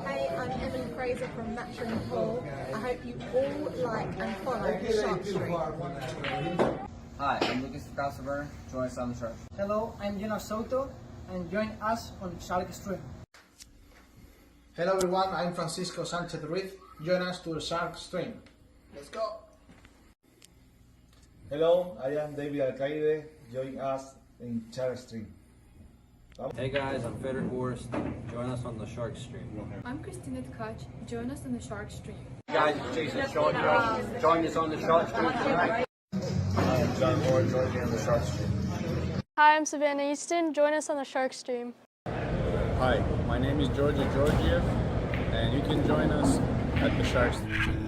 Hey, I'm Emily Fraser from McDermott Cues. I hope you all like and follow the Shark Stream. Hi, I'm Lucas Casper. Join us on the Shark. Hello, I'm Salotto, and join us on thesharkstream. Hello everyone, I'm Francisco Sanchez Ruiz. Join us to the thesharkstream. Let's go! Hello, I am David Alcaide. Join us in thesharkstream. Hey guys, I'm Federic Horst. Join us on the Shark Stream. I'm Christina Tkach. Join us on the Shark Stream. Guys, it's Jason Shaw. Join us on the Shark Stream tonight. I am John Moore. Join me on the Shark Stream. Hi, I'm Savannah Easton. Join us on the Shark Stream. Hi, my name is Georgia Georgiev, and you can join us at the Shark Stream.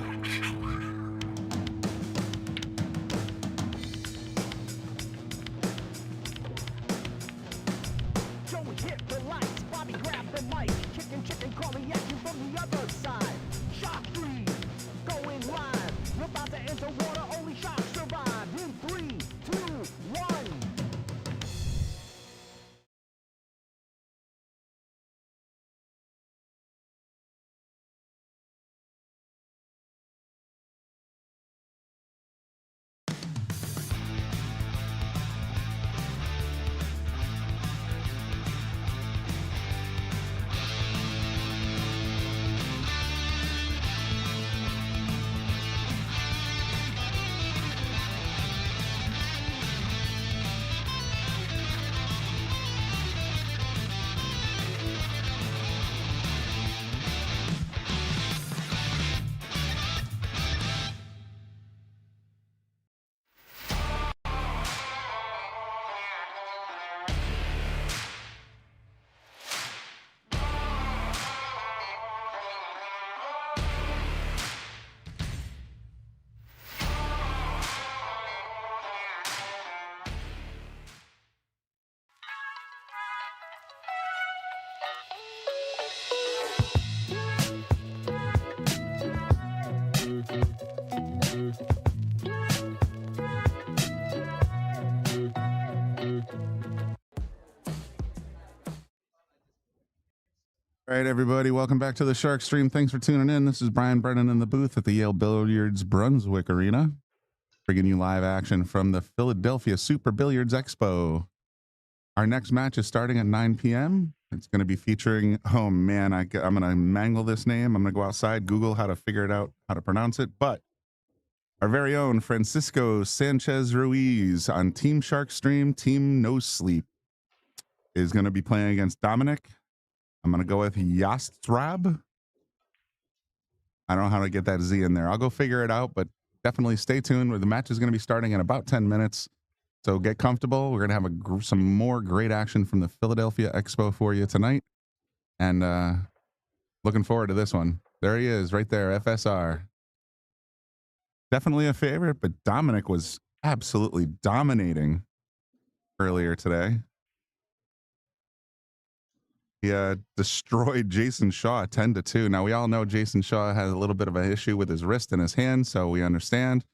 All right, everybody, welcome back to the Shark Stream. Thanks for tuning in. This is Brian Brennan in the booth at the Yale Billiards Brunswick Arena, bringing you live action from the Philadelphia Super Billiards Expo. Our next match is starting at 9 p.m. It's going to be featuring, oh man, I'm going to mangle this name. I'm going to go outside, Google how to figure it out, how to pronounce it. But our very own Francisco Sanchez Ruiz on Team Shark Stream, Team No Sleep, is going to be playing against Dominik. I'm going to go with Jastrzab. I don't know how to get that Z in there. I'll go figure it out, but definitely stay tuned. The match is going to be starting in about 10 minutes. So get comfortable. We're going to have some more great action from the Philadelphia Expo for you tonight. And looking forward to this one. There he is right there, FSR. Definitely a favorite, but Dominik was absolutely dominating earlier today. He destroyed Jason Shaw 10-2. Now, we all know Jason Shaw has a little bit of an issue with his wrist and his hand, so we understand.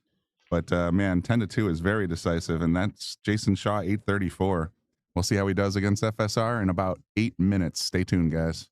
But, man, 10-2 is very decisive, and that's Jason Shaw 834. We'll see how he does against FSR in about 8 minutes. Stay tuned, guys.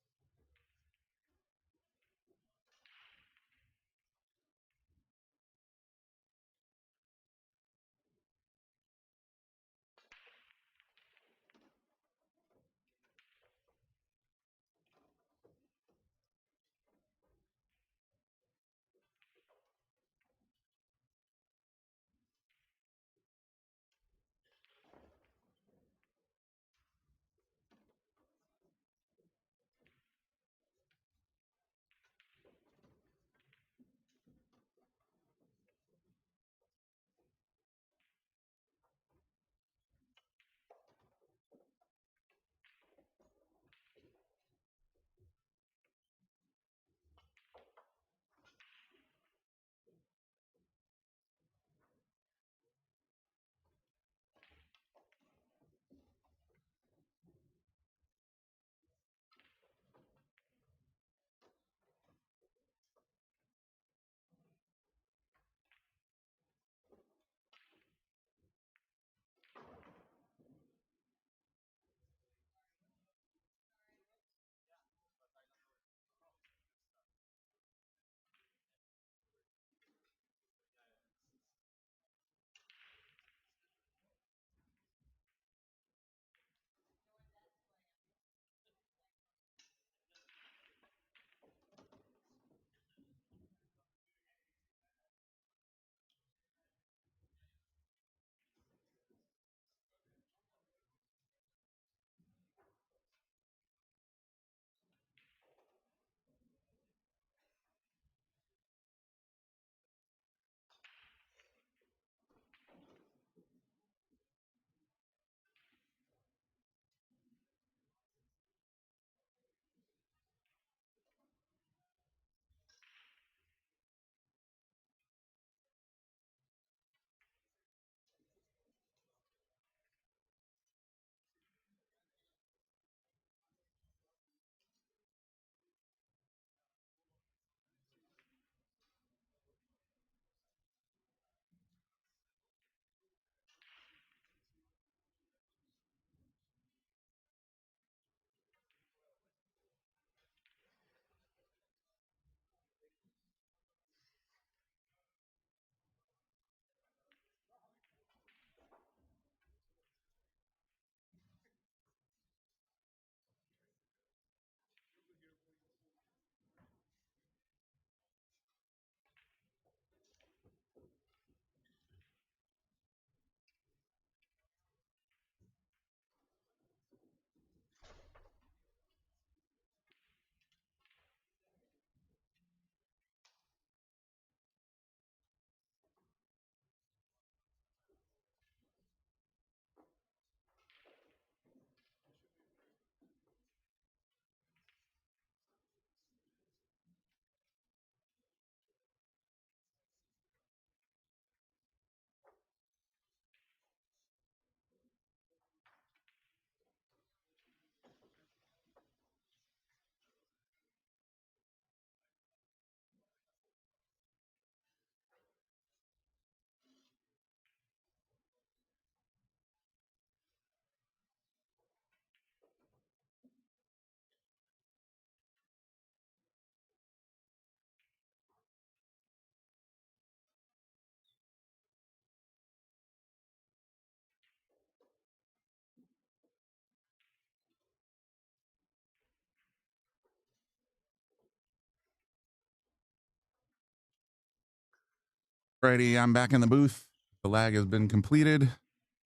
Alrighty, I'm back in the booth. The lag has been completed,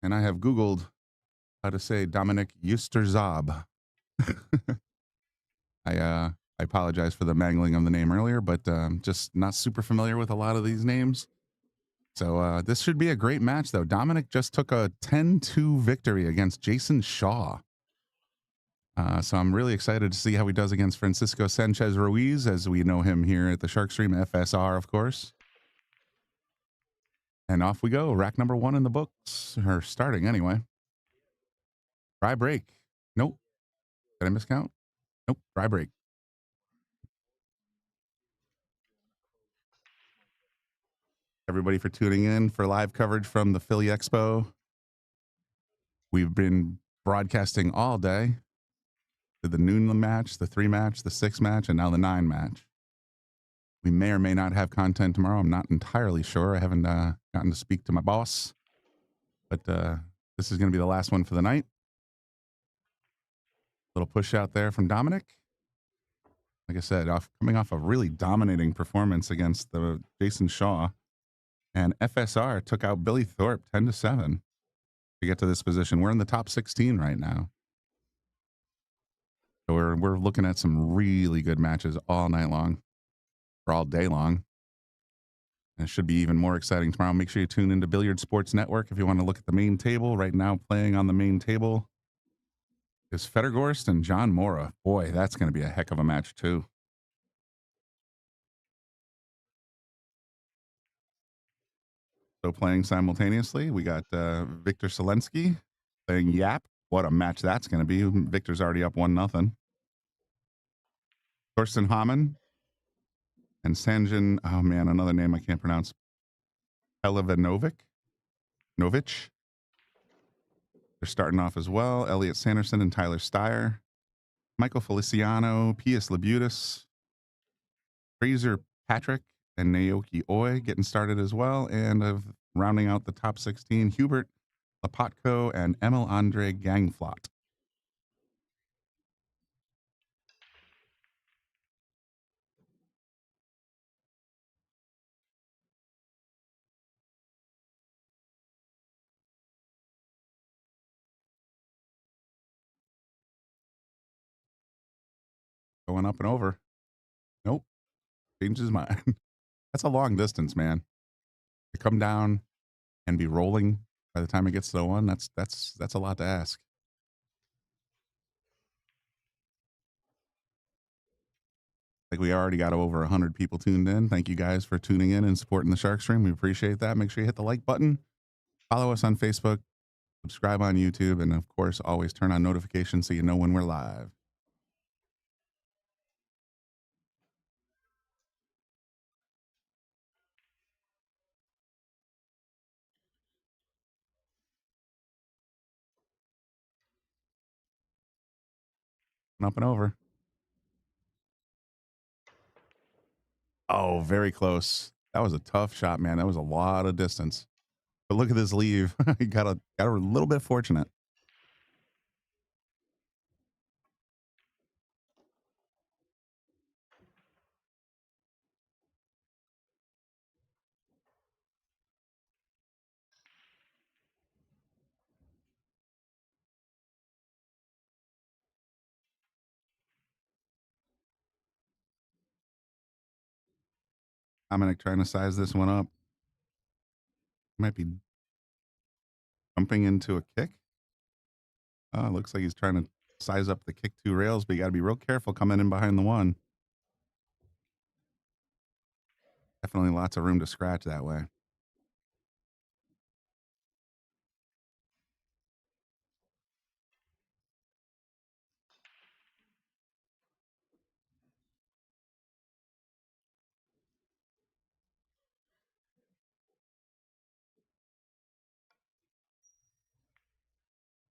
and I have Googled how to say Dominik Jastrzab. I apologize for the mangling of the name earlier, but just not super familiar with a lot of these names. So this should be a great match, though. Dominik just took a 10-2 victory against Jason Shaw. So I'm really excited to see how he does against Francisco Sanchez Ruiz, as we know him here at the Sharkstream, FSR, of course. And off we go. Rack number 1 in the books, or starting anyway. Dry break. Nope. Did I miscount? Nope. Dry break. Everybody for tuning in for live coverage from the Philly Expo. We've been broadcasting all day. Did the noon match, the 3 match, the 6 match, and now the 9 match. We may or may not have content tomorrow. I'm not entirely sure. I haven't gotten to speak to my boss. But this is going to be the last one for the night. Little push out there from Dominik. Like I said, coming off a really dominating performance against the Jason Shaw. And FSR took out Billy Thorpe 10-7 to get to this position. We're in the top 16 right now. So we're looking at some really good matches all night long, or all day long. And it should be even more exciting tomorrow. Make sure you tune into Billiard Sports Network if you want to look at the main table. Right now, playing on the main table is Federgorst and John Mora. Boy, that's going to be a heck of a match, too. So playing simultaneously, we got Victor Selensky playing Yap. What a match that's going to be. Victor's already up 1-0. Thorsten Hamann and Sanjin, oh man, another name I can't pronounce. Novich. They're starting off as well. Elliot Sanderson and Tyler Steyer. Michael Feliciano, Pius Labutis, Fraser Patrick, and Naoki Oi getting started as well. And rounding out the top 16, Hubert Lapotko and Emil Andre Gangflot. Going up and over. Nope. Changed his mind. That's a long distance, man. To come down and be rolling by the time it gets to the 1, that's a lot to ask. Like we already got over 100 people tuned in. Thank you guys for tuning in and supporting the Sharkstream. We appreciate that. Make sure you hit the like button. Follow us on Facebook. Subscribe on YouTube. And, of course, always turn on notifications so you know when we're live. Up and over. Oh, very close. That was a tough shot, man. That was a lot of distance. But look at this leave. He got a little bit fortunate. Dominic trying to size this one up. Might be jumping into a kick. Looks like he's trying to size up the kick 2 rails, but you got to be real careful coming in behind the 1. Definitely lots of room to scratch that way.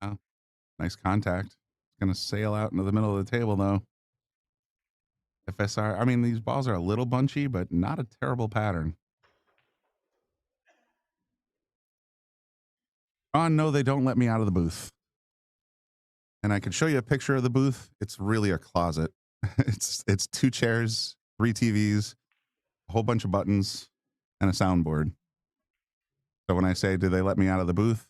Oh, nice contact. It's going to sail out into the middle of the table, though. FSR, I mean, these balls are a little bunchy, but not a terrible pattern. Oh, no, they don't let me out of the booth. And I could show you a picture of the booth. It's really a closet. It's 2 chairs, 3 TVs, a whole bunch of buttons, and a soundboard. So when I say, do they let me out of the booth?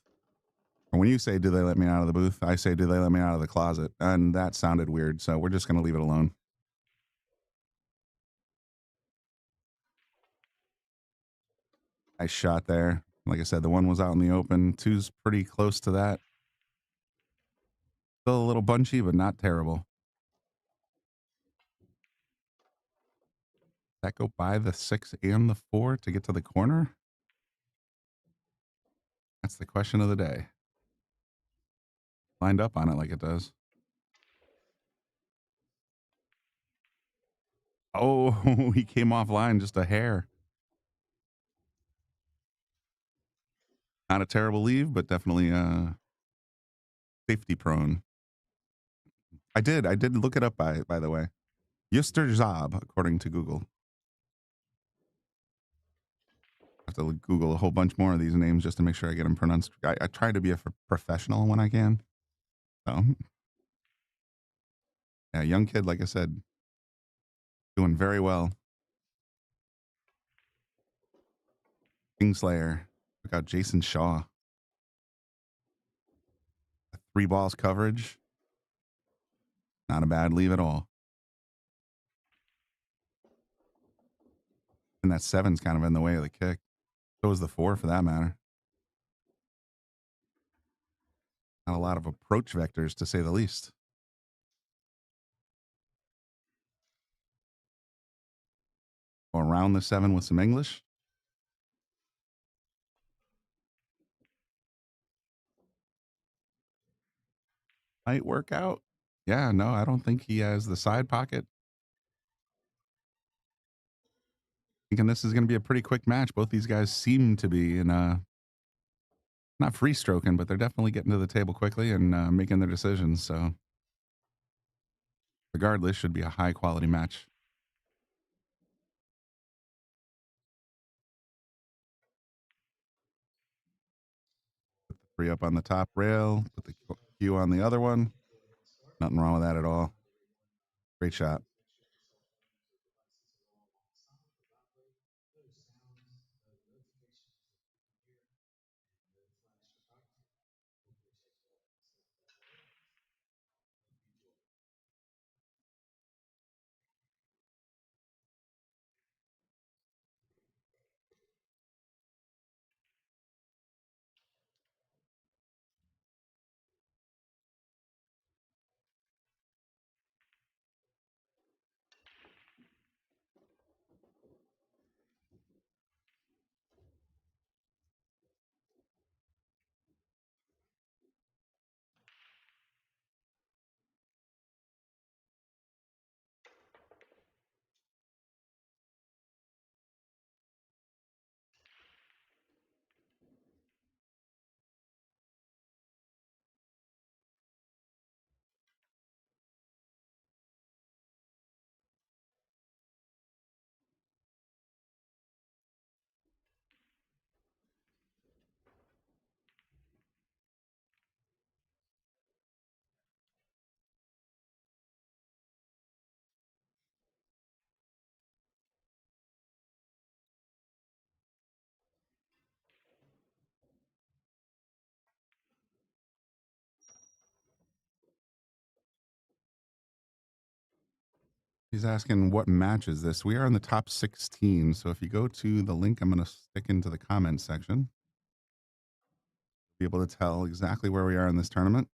Or when you say, do they let me out of the booth? I say, do they let me out of the closet? And that sounded weird. So we're just going to leave it alone. Nice shot there. Like I said, the one was out in the open. Two's pretty close to that. Still a little bunchy, but not terrible. That go by the 6 and the 4 to get to the corner? That's the question of the day. Lined up on it like it does. Oh, he came offline just a hair. Not a terrible leave, but definitely safety prone. I did look it up by the way. Jastrzab, according to Google. I have to Google a whole bunch more of these names just to make sure I get them pronounced. I try to be a professional when I can. So, yeah, young kid, like I said, doing very well. Kingslayer. Look out, Jason Shaw. 3 balls coverage. Not a bad leave at all. And that 7's kind of in the way of the kick. So is the 4 for that matter. Not a lot of approach vectors to say the least. Go around the 7 with some English. Might work out. Yeah, no, I don't think he has the side pocket. Thinking this is going to be a pretty quick match. Both these guys seem to be in not free stroking, but they're definitely getting to the table quickly and making their decisions. So regardless, should be a high quality match. Put the 3 up on the top rail, put the cue on the other one. Nothing wrong with that at all. Great shot. He's asking what match is this? We are in the top 16. So if you go to the link I'm going to stick into the comments section, be able to tell exactly where we are in this tournament.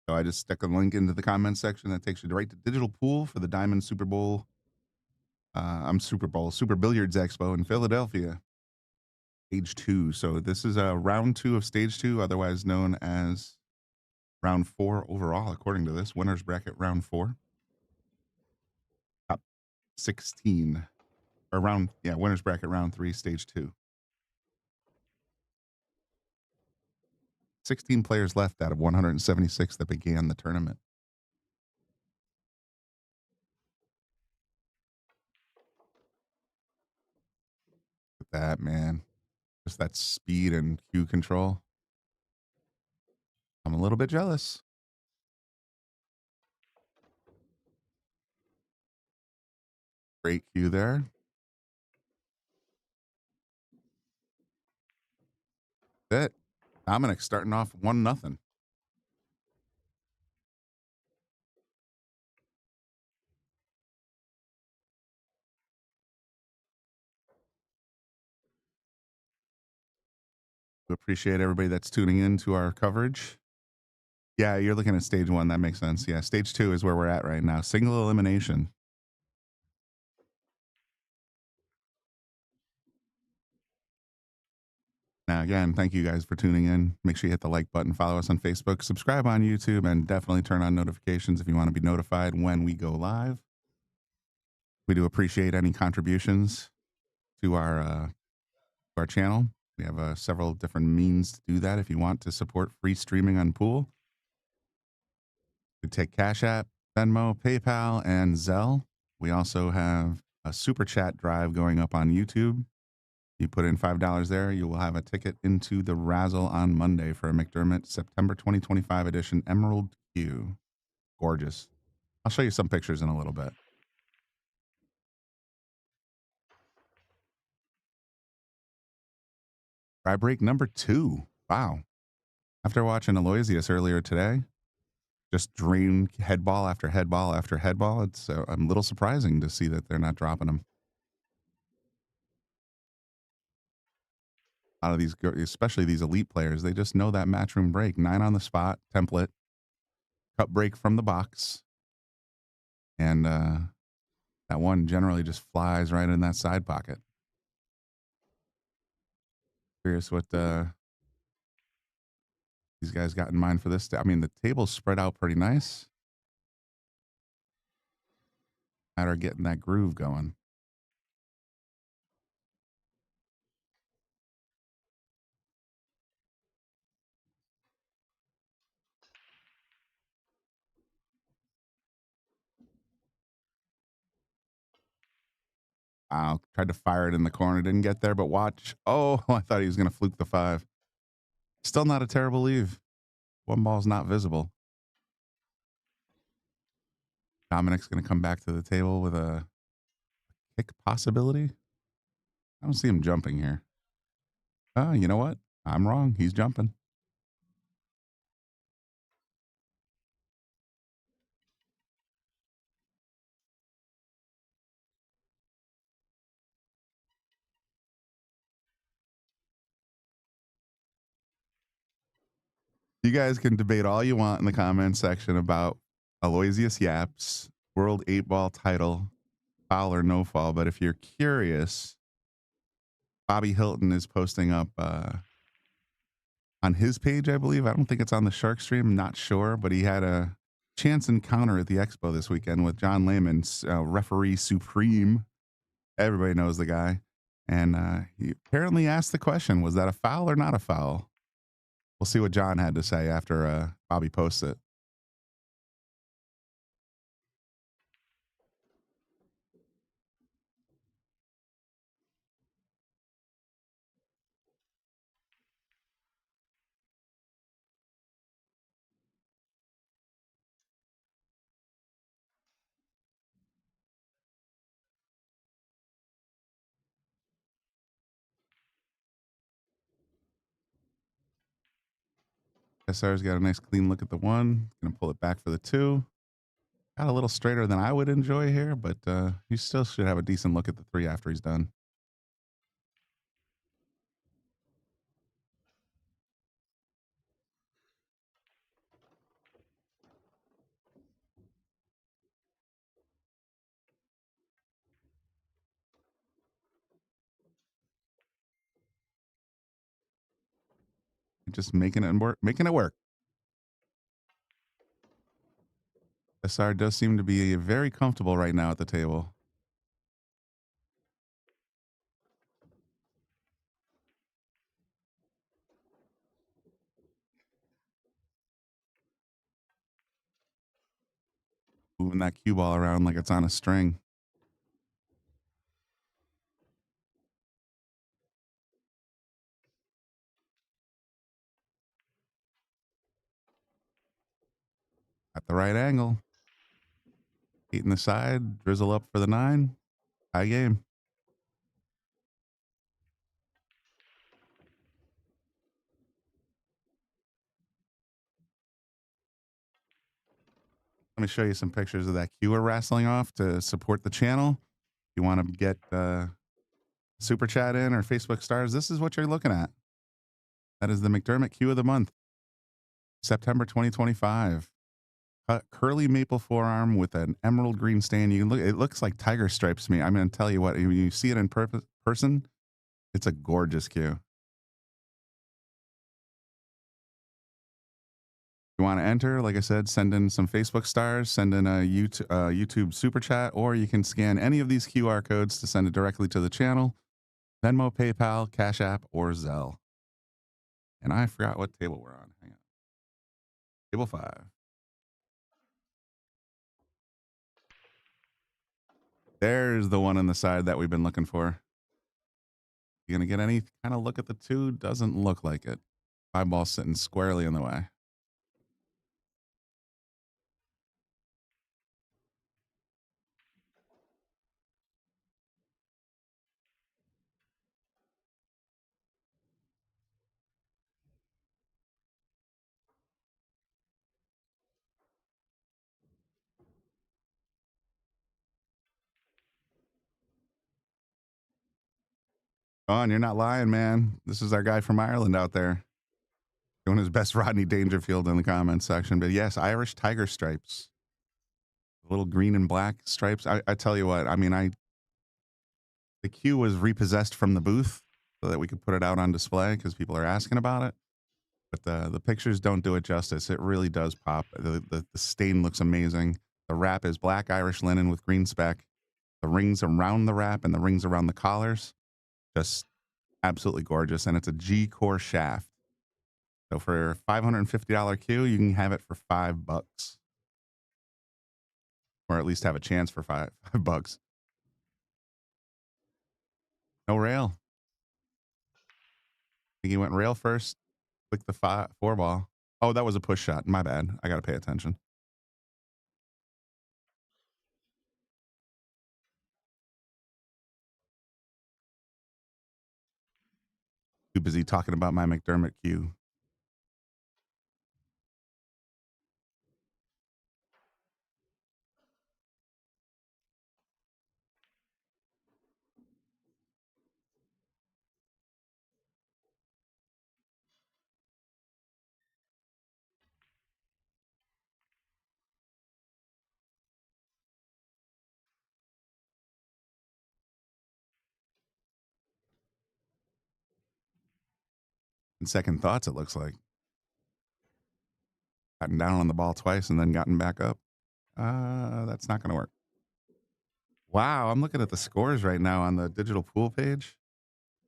So I just stuck a link into the comments section that takes you right to digital pool for the Diamond Super Bowl. Super Billiards Expo in Philadelphia. Stage 2. So this is a round 2 of stage 2, otherwise known as round 4 overall, according to this. Winners bracket round 4. Top 16. Or winners bracket round 3, stage 2. 16 players left out of 176 that began the tournament. Look at that, man. Just that speed and cue control. I'm a little bit jealous. Great cue there. That's it. Dominik starting off 1-0. We appreciate everybody that's tuning in to our coverage. Yeah, you're looking at stage 1. That makes sense. Yeah, stage 2 is where we're at right now. Single elimination. Now, again, thank you guys for tuning in. Make sure you hit the like button, follow us on Facebook, subscribe on YouTube, and definitely turn on notifications if you want to be notified when we go live. We do appreciate any contributions to our channel. We have several different means to do that if you want to support free streaming on Pool. You take Cash App, Venmo, PayPal, and Zelle. We also have a super chat drive going up on YouTube. You put in $5 there, you will have a ticket into the razzle on Monday for a McDermott September 2025 edition Emerald Cue. Gorgeous. I'll show you some pictures in a little bit. Try break number 2. Wow. After watching Aloysius earlier today, just drain head ball after head ball after head ball. It's a little surprising to see that they're not dropping them. A lot of these, especially these elite players, they just know that matchroom break. 9 on the spot template, cut break from the box, and that one generally just flies right in that side pocket. Curious what these guys got in mind for this. I mean, the table's spread out pretty nice. Matter of getting that groove going. Wow, tried to fire it in the corner, didn't get there, but watch. Oh, I thought he was going to fluke the 5. Still not a terrible leave. One ball's not visible. Dominik's going to come back to the table with a kick possibility. I don't see him jumping here. You know what? I'm wrong. He's jumping. You guys can debate all you want in the comments section about Aloysius Yap's World 8-Ball title, foul or no foul. But if you're curious, Bobby Hilton is posting up on his page, I believe. I don't think it's on the Shark Stream. Not sure, but he had a chance encounter at the Expo this weekend with John Lehman, referee supreme. Everybody knows the guy. And he apparently asked the question, was that a foul or not a foul? We'll see what John had to say after Bobby posts it. SR's got a nice clean look at the 1. Gonna pull it back for the 2. Got a little straighter than I would enjoy here, but he still should have a decent look at the 3 after he's done. Just making it work, making it work. SR does seem to be very comfortable right now at the table. Moving that cue ball around like it's on a string. At the right angle. 8 in the side, drizzle up for the 9. High game. Let me show you some pictures of that cue we're wrestling off to support the channel. If you want to get super chat in or Facebook stars, this is what you're looking at. That is the McDermott Cue of the month, September 2025. Curly maple forearm with an emerald green stain. You can look; it looks like tiger stripes to me. I'm going to tell you what. When you see it in person, it's a gorgeous cue. If you want to enter, like I said, send in some Facebook stars, send in a YouTube super chat, or you can scan any of these QR codes to send it directly to the channel. Venmo, PayPal, Cash App, or Zelle. And I forgot what table we're on. Hang on. Table 5. There's the one on the side that we've been looking for. You gonna get any kind of look at the 2? Doesn't look like it. 5 ball sitting squarely in the way. Oh, and you're not lying, man. This is our guy from Ireland out there doing his best Rodney Dangerfield in the comments section. But yes, Irish tiger stripes, little green and black stripes. I tell you what, I mean, the cue was repossessed from the booth so that we could put it out on display because people are asking about it. But the pictures don't do it justice. It really does pop. The stain looks amazing. The wrap is black Irish linen with green speck. The rings around the wrap and the rings around the collars, just absolutely gorgeous. And it's a G core shaft. So for $550 cue, you can have it for $5, or at least have a chance for $5. No rail. I think he went rail first. Click the 4 ball. Oh, that was a push shot. My bad. I got to pay attention. Too busy talking about my McDermott Cue. In second thoughts, it looks like. Gotten down on the ball twice and then gotten back up. That's not going to work. Wow, I'm looking at the scores right now on the digital pool page.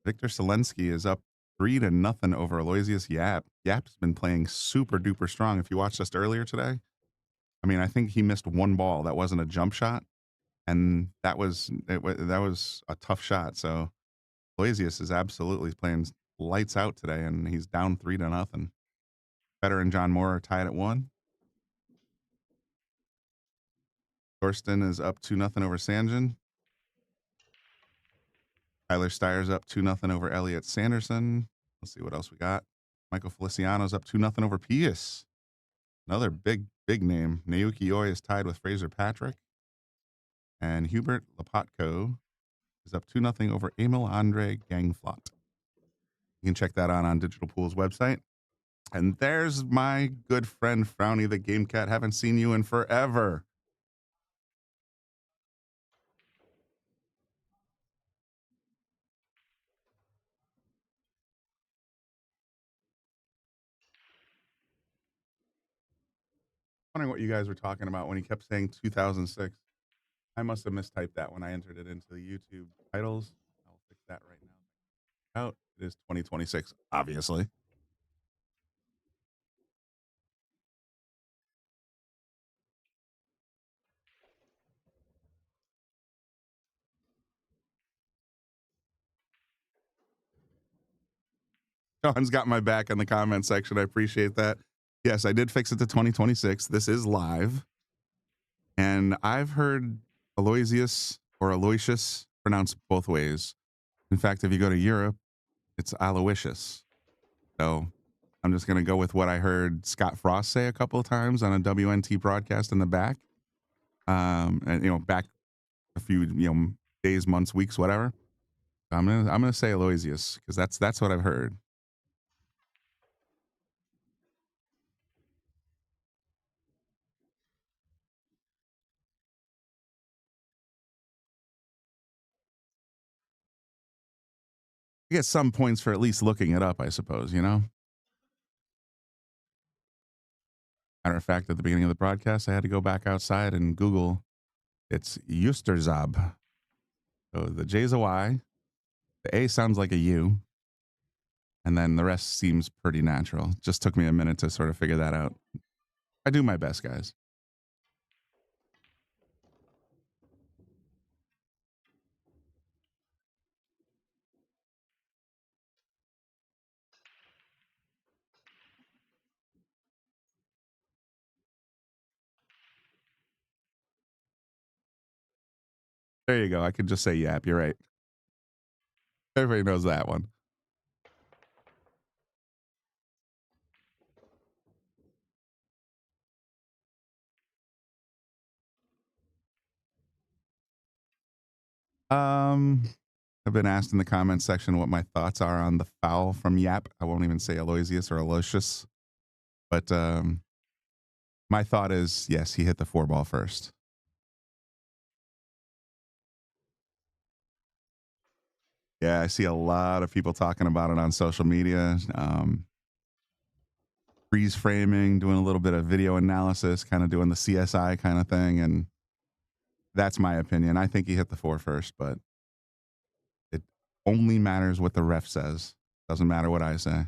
Victor Selensky is up 3-0 over Aloysius Yap. Yap's been playing super duper strong. If you watched us earlier today, I mean, I think he missed 1 ball. That wasn't a jump shot, and that was a tough shot. So Aloysius is absolutely playing lights out today, and he's down 3-0. Federer and John Moore are tied at 1. Thorsten is up 2-0 over Sanjin. Tyler Steyer's up 2-0 over Elliot Sanderson. Let's see what else we got. Michael Feliciano's up 2-0 over Pius. Another big name. Naoki Oi is tied with Fraser Patrick. And Hubert Lapotko is up 2-0 over Emil Andre Gangflot. You can check that out on Digital Pool's website. And there's my good friend Frowny the Game Cat. Haven't seen you in forever. Wondering what you guys were talking about when he kept saying 2006. I must have mistyped that when I entered it into the YouTube titles. I'll fix that right now. Out. It is 2026, obviously. Sean's got my back in the comment section. I appreciate that. Yes, I did fix it to 2026. This is live. And I've heard Aloysius or Aloysius pronounced both ways. In fact, if you go to Europe, it's Aloysius. So I'm just going to go with what I heard Scott Frost say a couple of times on a WNT broadcast in the back. And, you know, back a few, you know, days, months, weeks, whatever. I'm gonna say Aloysius because that's what I've heard. You get some points for at least looking it up, I suppose, you know? Matter of fact, at the beginning of the broadcast, I had to go back outside and Google. It's Jastrzab. So the J's a Y, the A sounds like a U, and then the rest seems pretty natural. Just took me a minute to sort of figure that out. I do my best, guys. There you go. I could just say yap. You're right. Everybody knows that one. I've been asked in the comments section what my thoughts are on the foul from Yap. I won't even say Aloysius or Aloysius, but my thought is yes, he hit the 4-ball first. Yeah, I see a lot of people talking about it on social media. Freeze framing, doing a little bit of video analysis, kind of doing the CSI kind of thing, and that's my opinion. I think he hit the 4 first, but it only matters what the ref says. Doesn't matter what I say.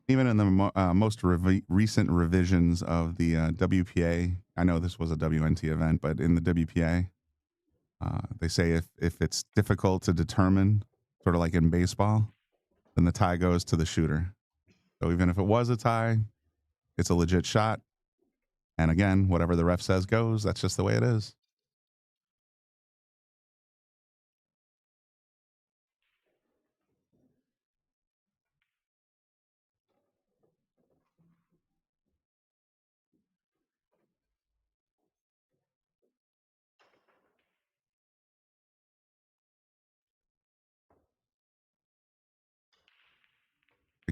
Even in the most recent revisions of the WPA, I know this was a WNT event, but in the WPA, they say if it's difficult to determine, sort of like in baseball, then the tie goes to the shooter. So even if it was a tie, it's a legit shot. And again, whatever the ref says goes. That's just the way it is.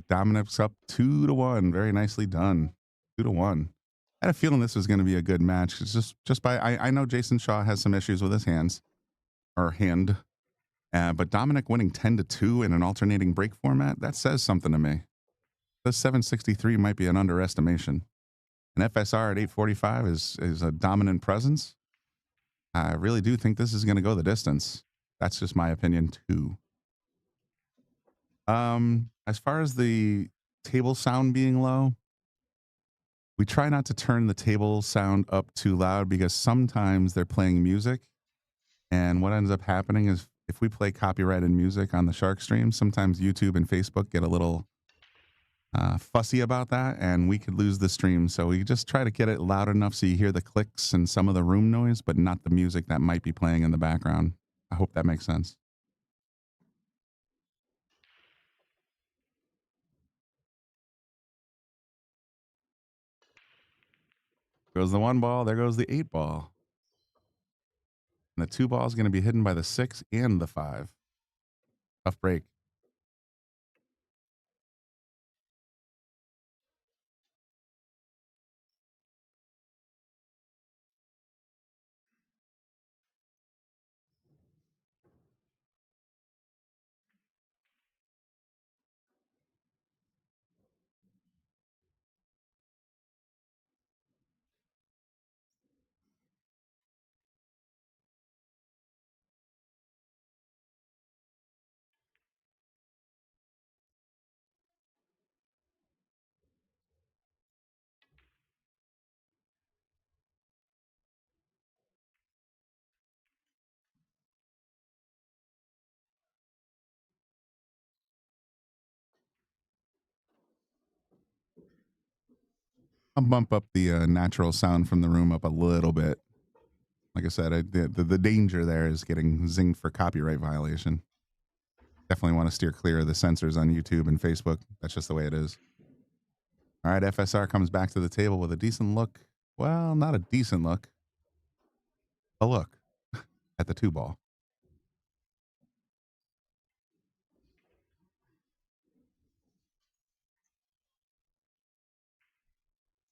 Dominik's up 2-1. Very nicely done. 2-1. I had a feeling this was going to be a good match. It's just by I know Jason Shaw has some issues with his hand, but Dominik winning 10-2 in an alternating break format, that says something to me. This 763 might be an underestimation. An FSR at 845 is a dominant presence. I really do think this is going to go the distance. That's just my opinion too. As far as the table sound being low, we try not to turn the table sound up too loud because sometimes they're playing music. And what ends up happening is if we play copyrighted music on the Shark Stream, sometimes YouTube and Facebook get a little fussy about that and we could lose the stream. So we just try to get it loud enough so you hear the clicks and some of the room noise, but not the music that might be playing in the background. I hope that makes sense. Goes the 1 ball, there goes the 8 ball. And the 2 ball is going to be hidden by the 6 and the 5. Tough break. I'll bump up the natural sound from the room up a little bit. Like I said, the danger there is getting zinged for copyright violation. Definitely want to steer clear of the censors on YouTube and Facebook. That's just the way it is. All right, FSR comes back to the table with a decent look. Well, not a decent look. A look at the 2-ball.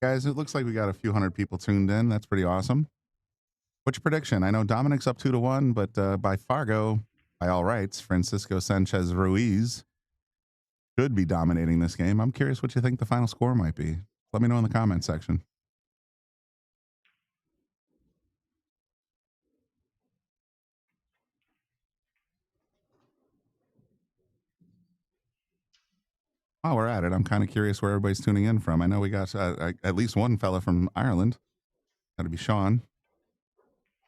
Guys, it looks like we got a few hundred people tuned in. That's pretty awesome. What's your prediction? I know Dominik's up 2-1, but by Fargo, by all rights, Francisco Sanchez Ruiz should be dominating this game. I'm curious what you think the final score might be. Let me know in the comment section. While we're at it, I'm kind of curious where everybody's tuning in from. I know we got at least one fella from Ireland. That'd be Sean.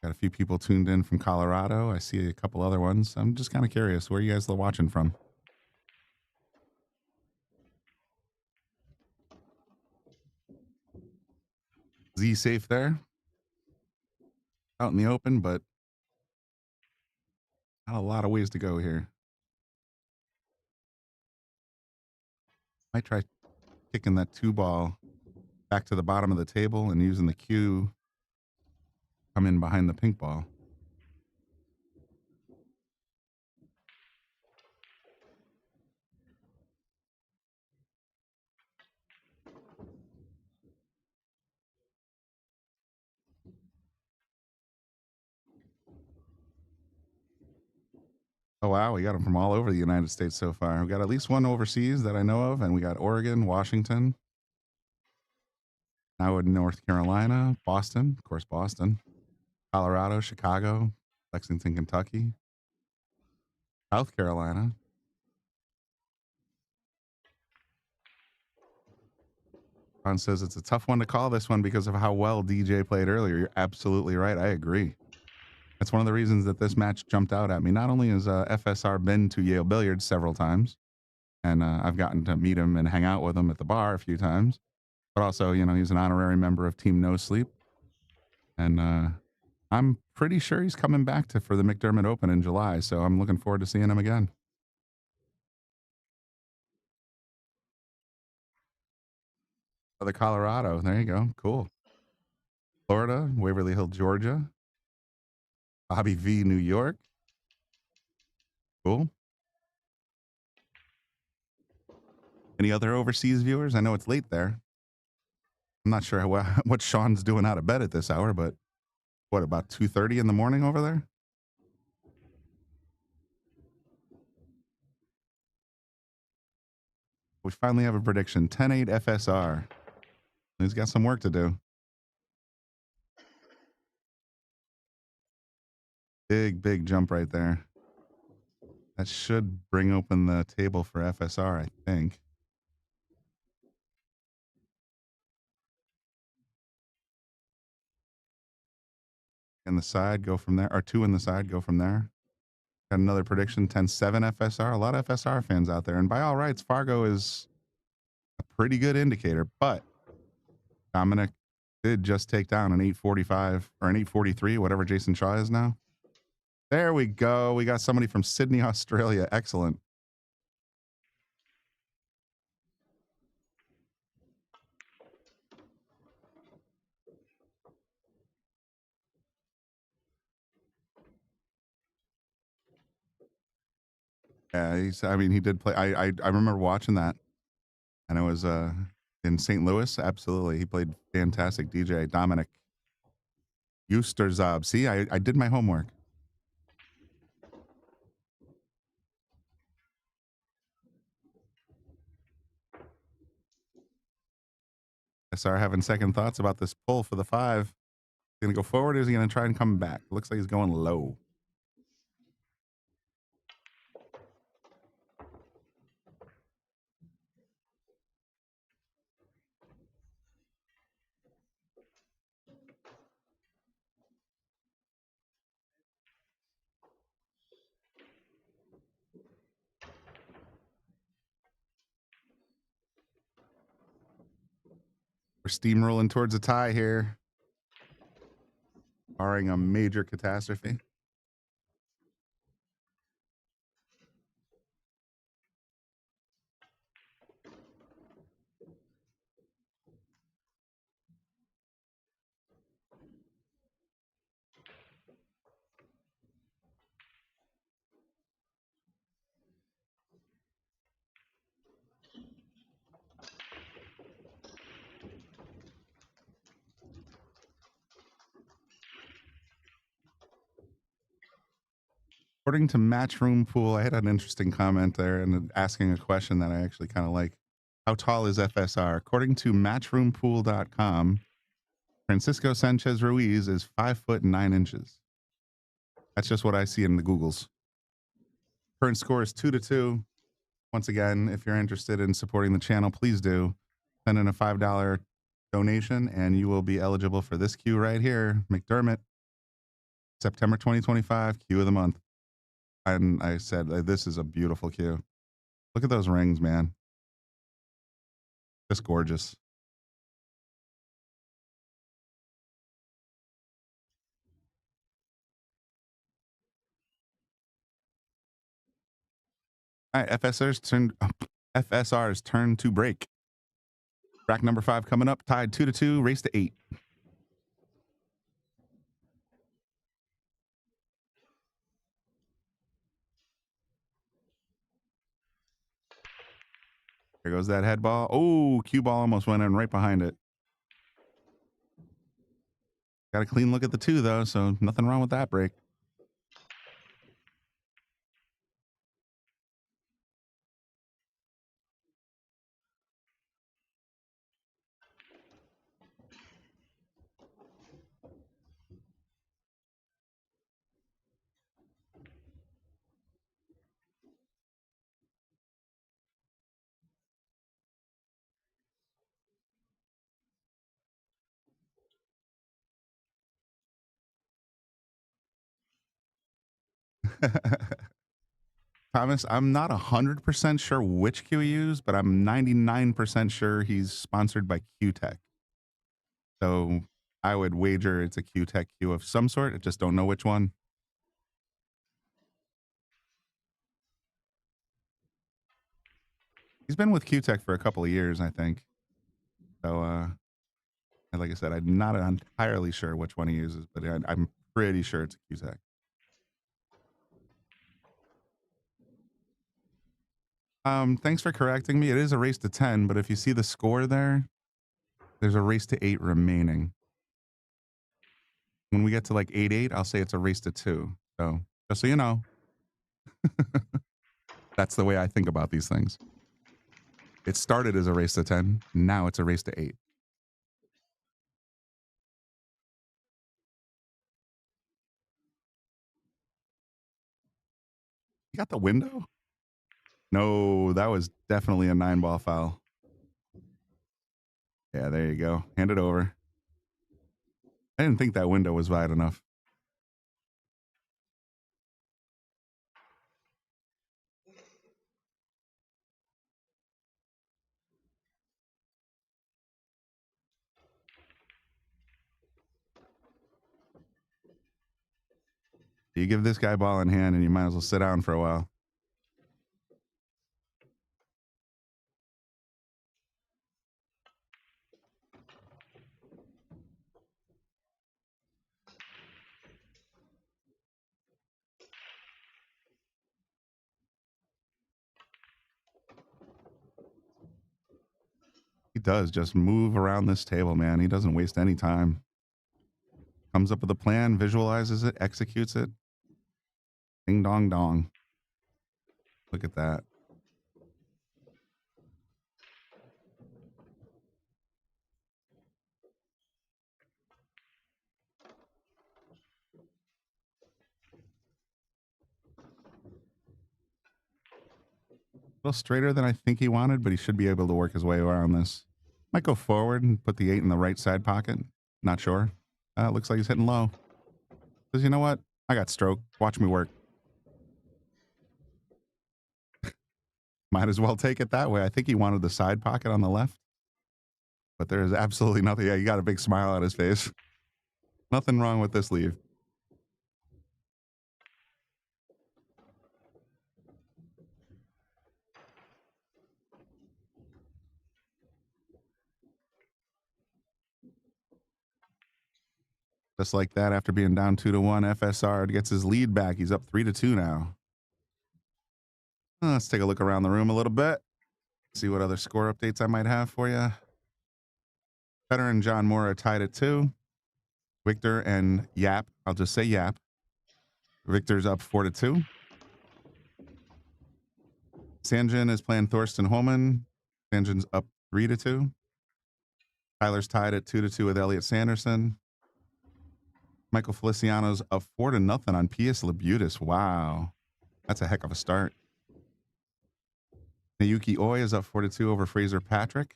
Got a few people tuned in from Colorado. I see a couple other ones. I'm just kind of curious where you guys are watching from. Z safe there. Out in the open, but not a lot of ways to go here. Might try kicking that 2-ball back to the bottom of the table and using the cue come in behind the pink ball. Oh, wow. We got them from all over the United States so far. We got at least one overseas that I know of, and we got Oregon, Washington, now in North Carolina, Boston, of course, Boston, Colorado, Chicago, Lexington, Kentucky, South Carolina. Ron says it's a tough one to call this one because of how well DJ played earlier. You're absolutely right. I agree. That's one of the reasons that this match jumped out at me. Not only has FSR been to Yale Billiards several times, and I've gotten to meet him and hang out with him at the bar a few times, but also, you know, he's an honorary member of Team No Sleep. And I'm pretty sure he's coming back for the McDermott Open in July, so I'm looking forward to seeing him again. Oh, the Colorado. There you go. Cool. Florida, Waverly Hill, Georgia. Bobby V, New York. Cool. Any other overseas viewers? I know it's late there. I'm not sure what Sean's doing out of bed at this hour, but what, about 2:30 in the morning over there? We finally have a prediction. 10-8 FSR. He's got some work to do. Big jump right there. That should bring open the table for FSR, I think. In the side, go from there. Or 2 in the side, go from there. Got another prediction, 10-7 FSR. A lot of FSR fans out there. And by all rights, Fargo is a pretty good indicator. But Dominik did just take down an 845 or an 843, whatever Jason Shaw is now. There we go. We got somebody from Sydney, Australia. Excellent. Yeah, he did play. I remember watching that, and it was in St. Louis. Absolutely, he played fantastic. DJ Dominik Jastrzab. See, I did my homework. SR having second thoughts about this pull for the 5. Going to go forward, or is he going to try and come back? Looks like he's going low. We're steamrolling towards a tie here, barring a major catastrophe. According to Matchroom Pool, I had an interesting comment there and asking a question that I actually kind of like. How tall is FSR? According to matchroompool.com, Francisco Sanchez Ruiz is 5 foot 9 inches. That's just what I see in the Googles. Current score is 2-2. Once again, if you're interested in supporting the channel, please do. Send in a $5 donation and you will be eligible for this cue right here. McDermott, September 2025, cue of the month. And I said, this is a beautiful cue. Look at those rings, man. Just gorgeous. All right, FSR's turn to break. Rack number 5 coming up, tied 2-2, race to 8. There goes that head ball. Oh, cue ball almost went in right behind it. Got a clean look at the 2 though, so nothing wrong with that break. Thomas, I'm not 100% sure which cue he used, but I'm 99% sure he's sponsored by Q-Tech. So I would wager it's a Q-Tech cue of some sort. I just don't know which one. He's been with Q-Tech for a couple of years, I think. So, like I said, I'm not entirely sure which one he uses, but I'm pretty sure it's a Q-Tech. Thanks for correcting me. It is a race to 10, but if you see the score there, there's a race to 8 remaining. When we get to like 8-8, I'll say it's a race to 2. So just so you know, that's the way I think about these things. It started as a race to 10. Now it's a race to 8. You got the window? No, that was definitely a 9-ball foul. Yeah, there you go. Hand it over. I didn't think that window was wide enough. You give this guy ball in hand and you might as well sit down for a while. He does just move around this table, man. He doesn't waste any time. Comes up with a plan, visualizes it, executes it. Ding dong dong. Look at that. A little straighter than I think he wanted, but he should be able to work his way around this. Might go forward and put the 8 in the right side pocket. Not sure. Looks like he's hitting low. Says, you know what? I got stroke. Watch me work. Might as well take it that way. I think he wanted the side pocket on the left. but there is absolutely nothing. Yeah, you got a big smile on his face. Nothing wrong with this leave. Just like that, after being down 2-1, FSR gets his lead back. He's up 3-2 now. Let's take a look around the room a little bit. See what other score updates I might have for you. Federer and John Moore are tied at 2. Victor and Yap, I'll just say Yap. Victor's up 4-2. Sanjin is playing Thorsten Holman. Sanjin's up 3-2. Tyler's tied at 2-2 with Elliot Sanderson. Michael Feliciano's up 4-0 on Pius Labutis. Wow. That's a heck of a start. Nayuki Oi is up 4-2 over Fraser Patrick.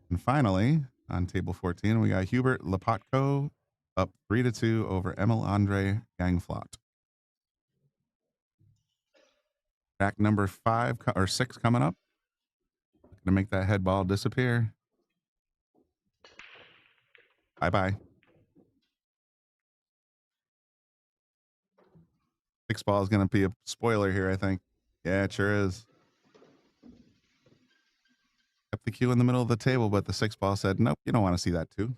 And finally, on table 14, we got Hubert Lepotko up 3-2 over Emil Andre Gangflot. Back number 5 or 6 coming up. Gonna make that head ball disappear. Bye-bye. 6 ball is going to be a spoiler here, I think. Yeah, it sure is. Kept the cue in the middle of the table, but the 6 ball said, nope, you don't want to see that too.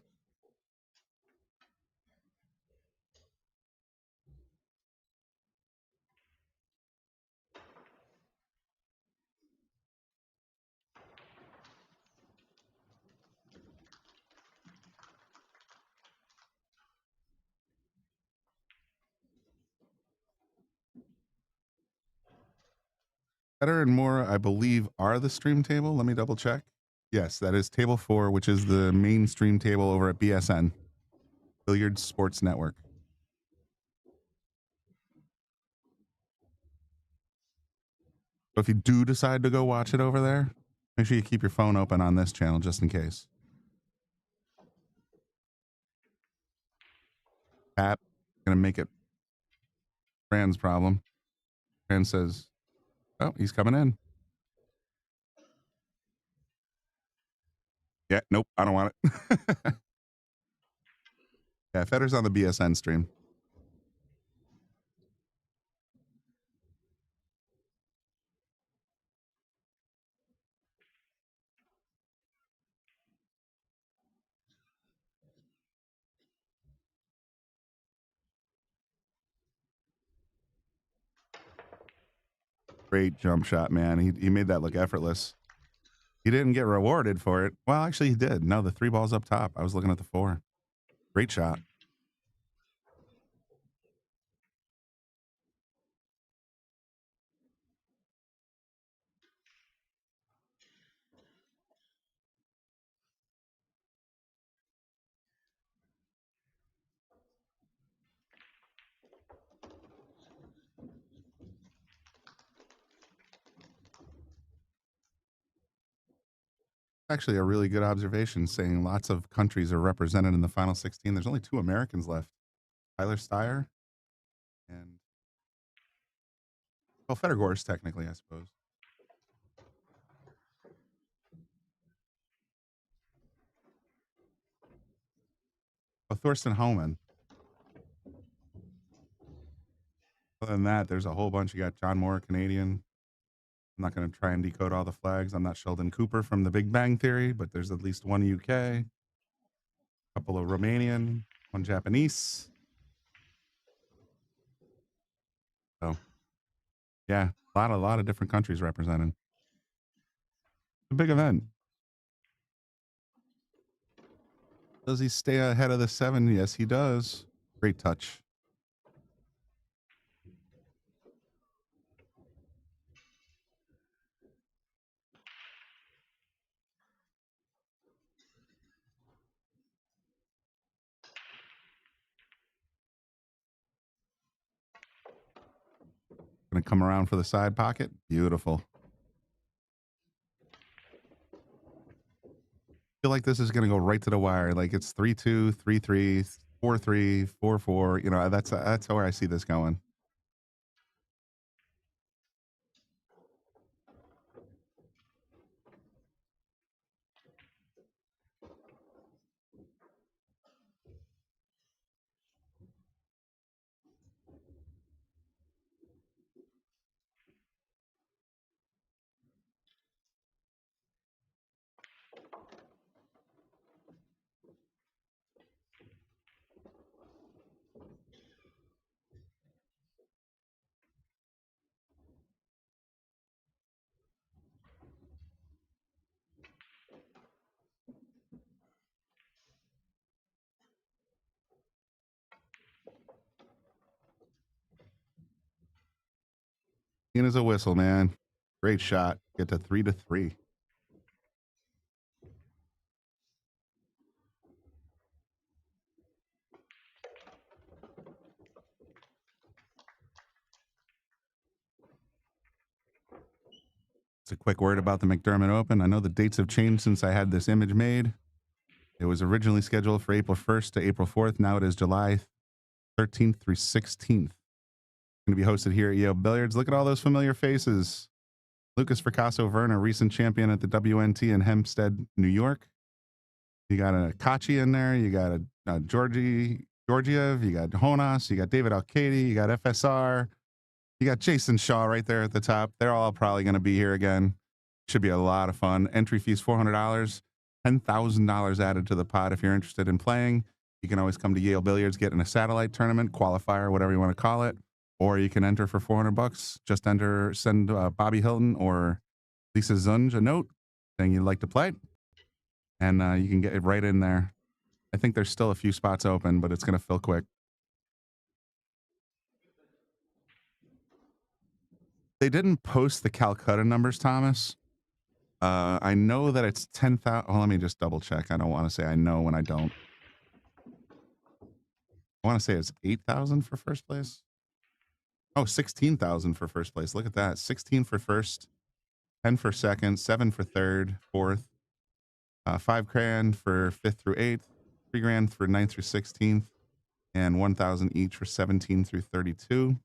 Federer and Moore, I believe, are the stream table. Let me double check. Yes, that is table 4, which is the main stream table over at BSN, Billiards Sports Network. So if you do decide to go watch it over there, make sure you keep your phone open on this channel just in case. Pat, gonna make it Fran's problem. Fran says, oh, he's coming in. Yeah, nope, I don't want it. Yeah, Federer's on the BSN stream. Great jump shot, man. He made that look effortless. He didn't get rewarded for it. Well, actually, he did. No, the 3 balls up top. I was looking at the 4. Great shot. Actually, a really good observation, saying lots of countries are represented in the final 16. There's only 2 Americans left. Tyler Steyer and, well, Federgors, technically, I suppose. Oh, Thorsten Homan. Other than that, there's a whole bunch. You got John Moore, Canadian. I'm not going to try and decode all the flags. I'm not Sheldon Cooper from The Big Bang Theory, but there's at least 1 UK, a couple of Romanian, 1 Japanese. So, yeah, a lot of different countries represented. It's a big event. Does he stay ahead of the 7? Yes, he does. Great touch. Going to come around for the side pocket. Beautiful. Feel like this is going to go right to the wire. Like it's 3-2, 3-3, 4-3, 4-4. You know, that's where I see this going. In as a whistle, man. Great shot. Get to 3-3. It's a quick word about the McDermott Open. I know the dates have changed since I had this image made. It was originally scheduled for April 1st to April 4th. Now it is July 13th through 16th. Going to be hosted here at Yale Billiards. Look at all those familiar faces. Lucas Fricasso Verna, recent champion at the WNT in Hempstead, New York. You got a Kachi in there. You got a Georgiev. You got Honas. You got David Alcady. You got FSR. You got Jason Shaw right there at the top. They're all probably going to be here again. Should be a lot of fun. Entry fees $400. $10,000 added to the pot if you're interested in playing. You can always come to Yale Billiards, get in a satellite tournament, qualifier, whatever you want to call it, or you can enter for $400. Just send Bobby Hilton or Lisa Zunge a note saying you'd like to play, and you can get it right in there. I think there's still a few spots open, but it's going to fill quick. They didn't post the Calcutta numbers, Thomas. I know that it's 10,000. Oh, let me just double check. I don't want to say I know when I don't. I want to say it's 8,000 for first place. Oh, 16,000 for first place. Look at that. 16 for first, 10 for second, 7 for third, fourth, $5,000 for 5th through 8th, $3,000 for 9th through 16th, and 1,000 each for 17 through 32.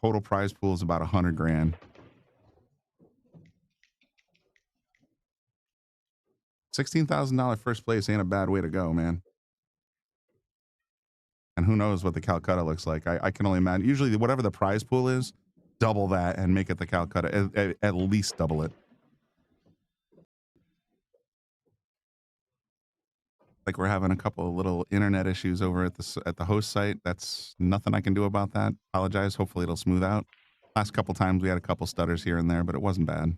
Total prize pool is about $100,000. $16,000 first place ain't a bad way to go, man. And who knows what the Calcutta looks like. I can only imagine. Usually, whatever the prize pool is, double that and make it the Calcutta. At least double it. Like we're having a couple of little internet issues over at the host site. That's nothing I can do about that. Apologize. Hopefully, it'll smooth out. Last couple times we had a couple stutters here and there, but it wasn't bad.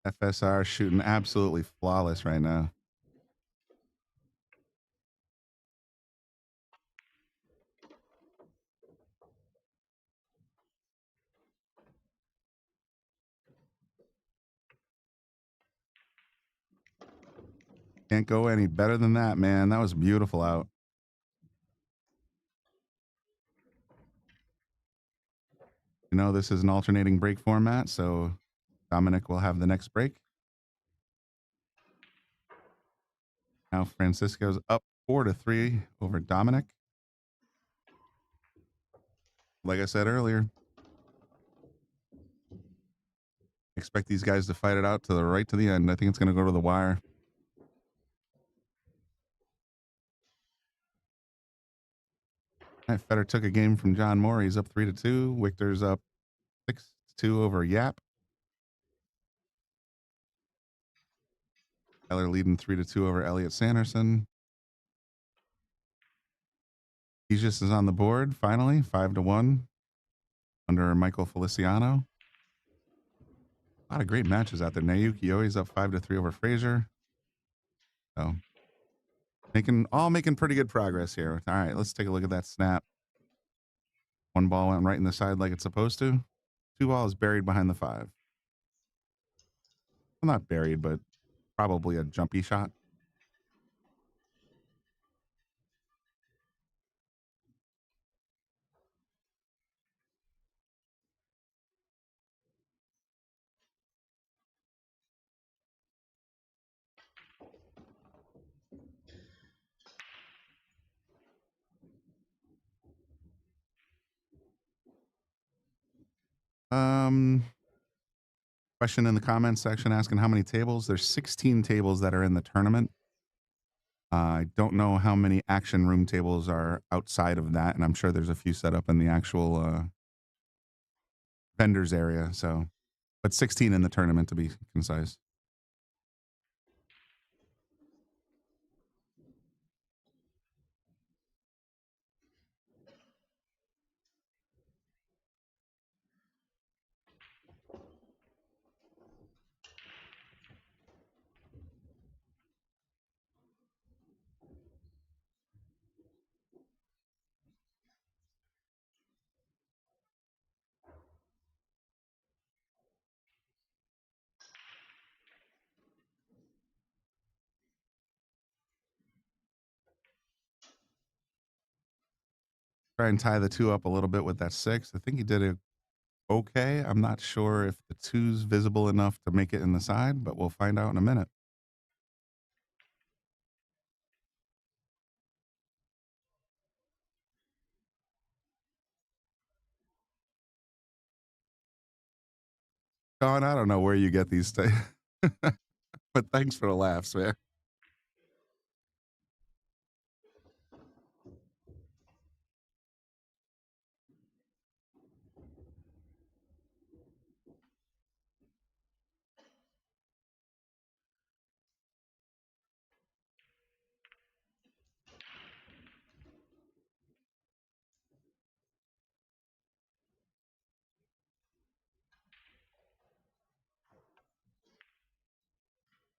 FSR shooting absolutely flawless right now. Can't go any better than that, man. That was beautiful out. You know, this is an alternating break format, so Dominik will have the next break. Now Francisco's up 4-3 over Dominik. Like I said earlier, expect these guys to fight it out to the end. I think it's going to go to the wire. All right, Federer took a game from John Moore. He's up 3-2. Victor's up 6-2 over Yap. Tyler leading 3-2 over Elliot Sanderson. Aegis is on the board finally, 5-1 under Michael Feliciano. A lot of great matches out there. Nayuki Yoi's up 5-3 over Frazier. So making pretty good progress here. All right, let's take a look at that snap. One ball went right in the side like it's supposed to. Two balls buried behind the 5. Well, not buried, but probably a jumpy shot. Question in the comments section asking how many tables. There's 16 tables that are in the tournament. I don't know how many action room tables are outside of that, and I'm sure there's a few set up in the actual vendors area. So but 16 in the tournament to be concise. Try and tie the 2 up a little bit with that 6. I think he did it okay. I'm not sure if the 2's visible enough to make it in the side, but we'll find out in a minute. Don, I don't know where you get these things, but thanks for the laughs, man.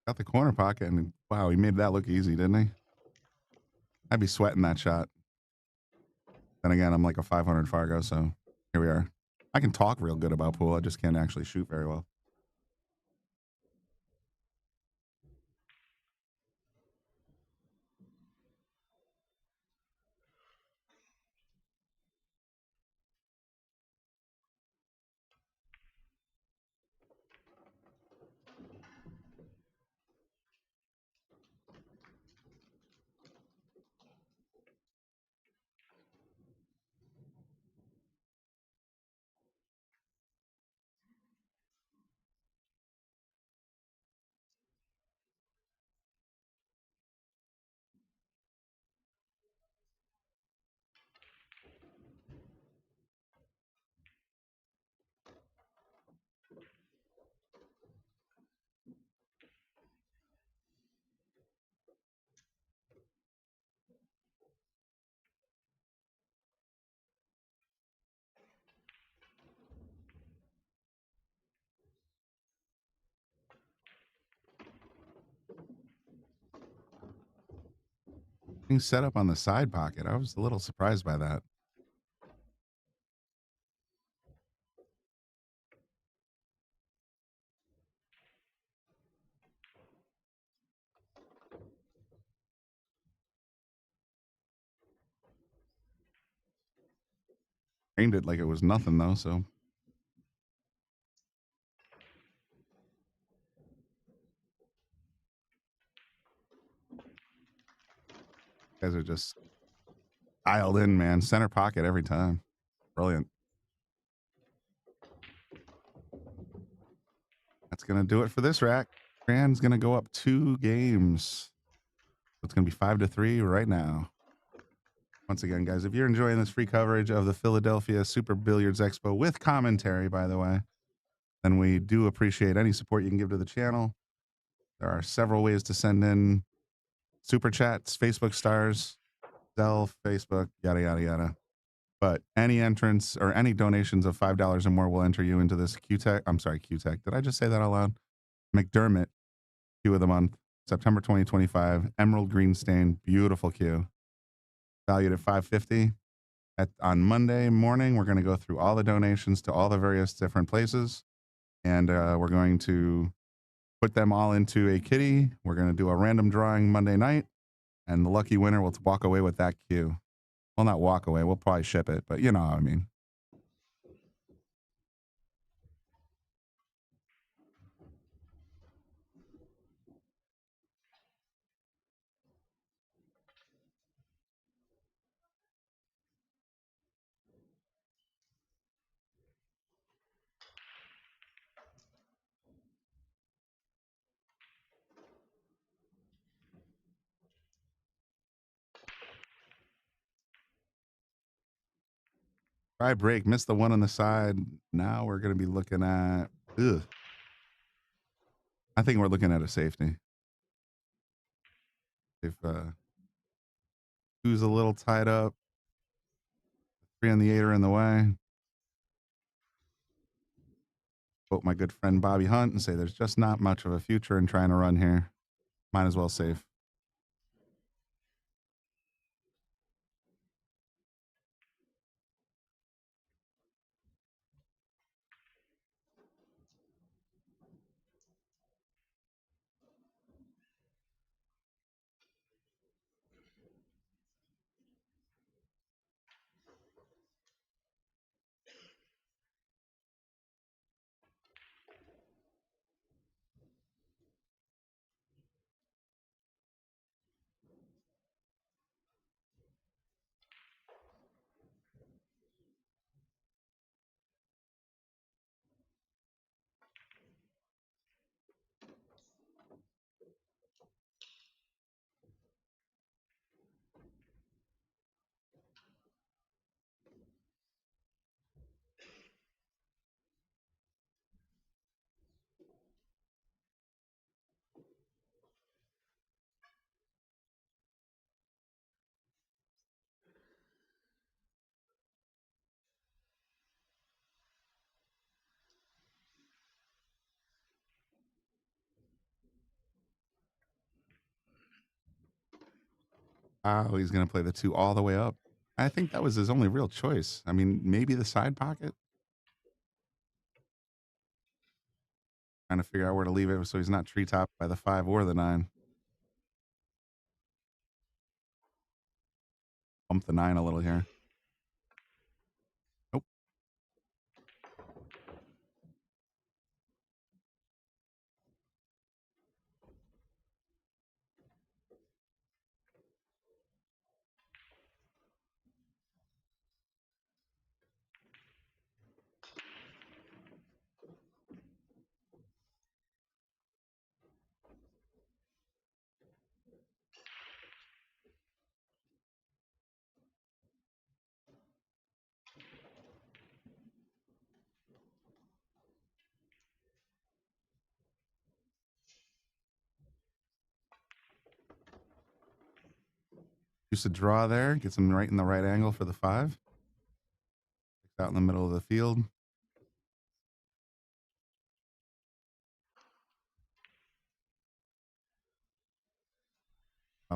Got the corner pocket, and wow, he made that look easy, didn't he? I'd be sweating that shot. Then again, I'm like a 500 Fargo, so here we are. I can talk real good about pool. I just can't actually shoot very well. Being set up on the side pocket. I was a little surprised by that. Aimed it like it was nothing though, so guys are just dialed in, man. Center pocket every time. Brilliant. That's gonna do it for this rack. Grand's gonna go up 2 games. It's gonna be 5-3 right now. Once again, guys, if you're enjoying this free coverage of the Philadelphia Super Billiards Expo with commentary, by the way, then we do appreciate any support you can give to the channel. There are several ways to send in super chats, Facebook stars, Zelle, Facebook, yada, yada, yada. But any entrance or any donations of $5 or more will enter you into this Q-Tech. I'm sorry, Q-Tech. Did I just say that out loud? McDermott Cue of the month, September 2025. Emerald green stain, beautiful cue. Valued at $550. On Monday morning, we're going to go through all the donations to all the various different places, and we're going to put them all into a kitty. We're going to do a random drawing Monday night, and the lucky winner will walk away with that cue. Well, not walk away. We'll probably ship it, but you know what I mean. Try break, missed the one on the side. Now we're going to be looking at Ugh. I think we're looking at a safety. If who's a little tied up, 3 on the 8 are in the way. Quote my good friend Bobby Hunt and say there's just not much of a future in trying to run here. Might as well save. Oh, he's going to play the 2 all the way up. I think that was his only real choice. I mean, maybe the side pocket. Trying to figure out where to leave it so he's not treetopped by the 5 or the 9. Bump the 9 a little here. Nope. Used to draw there, gets him right in the right angle for the 5. Out in the middle of the field.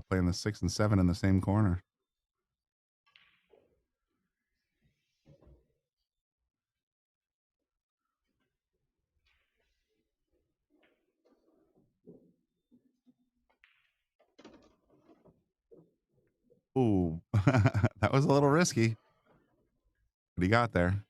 Playing the 6 and 7 in the same corner. Ooh, that was a little risky. But he got there.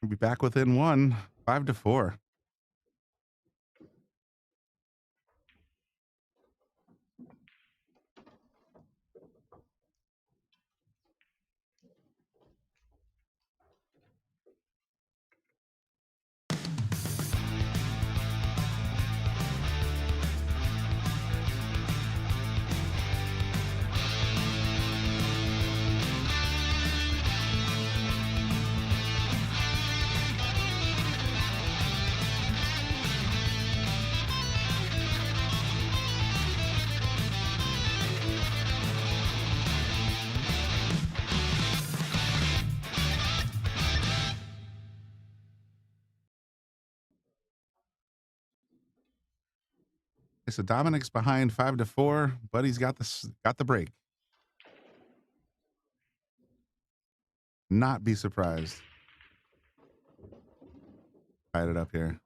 We'll be back within 1, 5-4. So Dominik's behind 5-4, but he's got the break. Not be surprised. Tied it up here.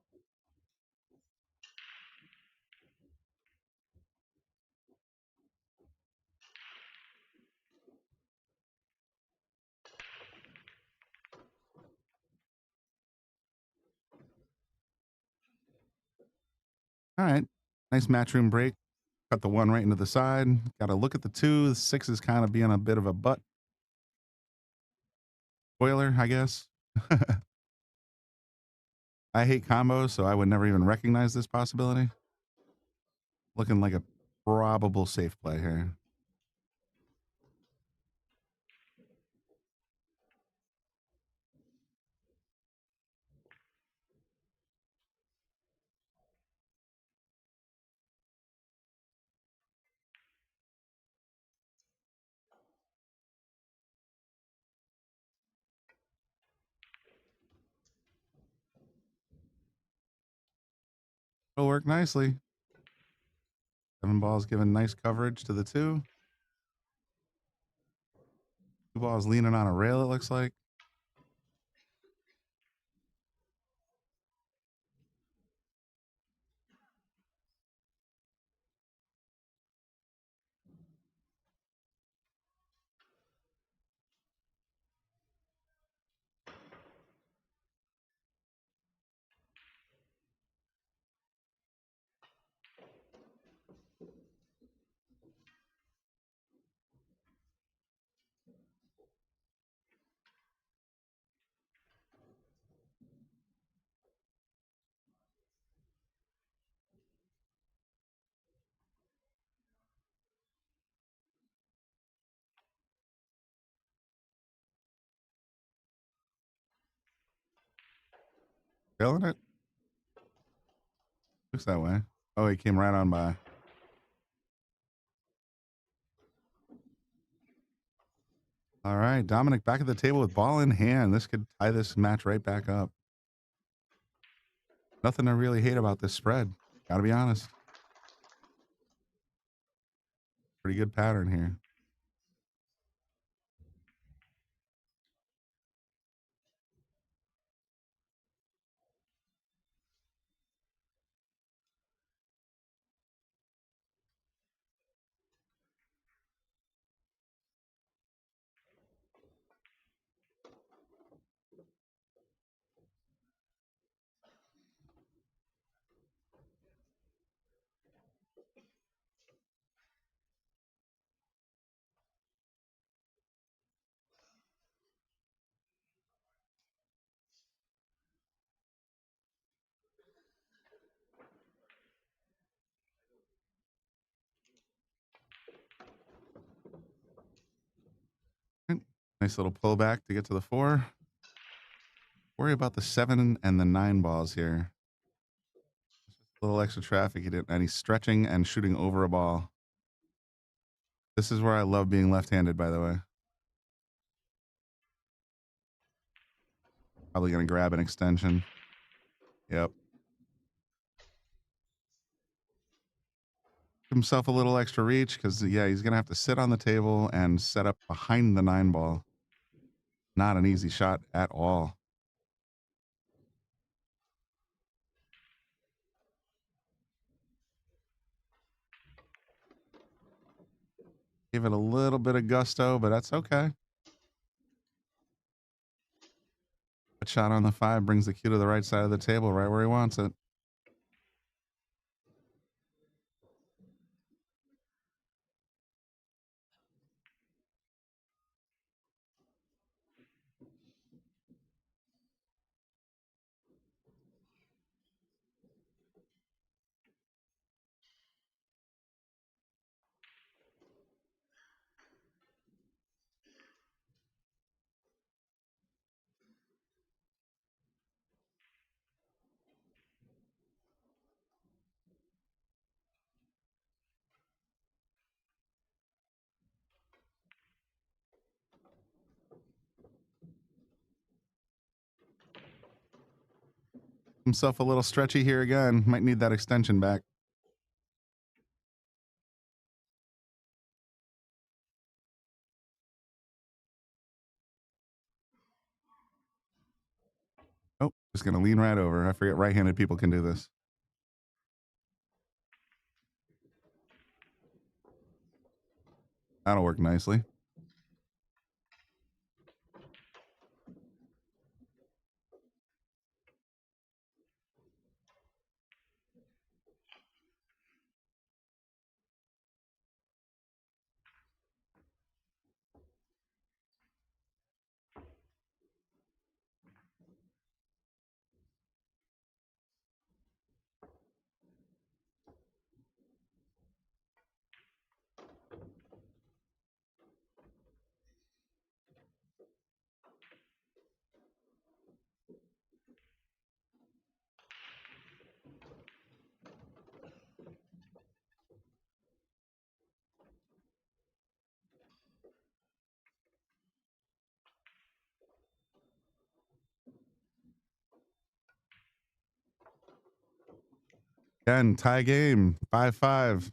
All right. Nice matchroom break. Cut the 1 right into the side. Got to look at the 2. The 6 is kind of being a bit of a butt. Spoiler, I guess. I hate combos, so I would never even recognize this possibility. Looking like a probable safe play here. It'll work nicely. 7 balls giving nice coverage to the 2. 2 balls leaning on a rail, it looks like. Feeling it? Looks that way. Oh, he came right on by. All right, Dominik back at the table with ball in hand. This could tie this match right back up. Nothing to really hate about this spread. Gotta be honest. Pretty good pattern here. Nice little pullback to get to the 4. Worry about the 7 and the 9 balls here. A little extra traffic. He didn't, and he's stretching and shooting over a ball. This is where I love being left-handed, by the way. Probably going to grab an extension. Yep. Give himself a little extra reach because, yeah, he's going to have to sit on the table and set up behind the 9 ball. Not an easy shot at all. Give it a little bit of gusto, but that's okay. A shot on the 5 brings the cue to the right side of the table, right where he wants it. Himself a little stretchy here again. Might need that extension back. Oh, just going to lean right over. I forget right-handed people can do this. That'll work nicely. Again, tie game, 5-5.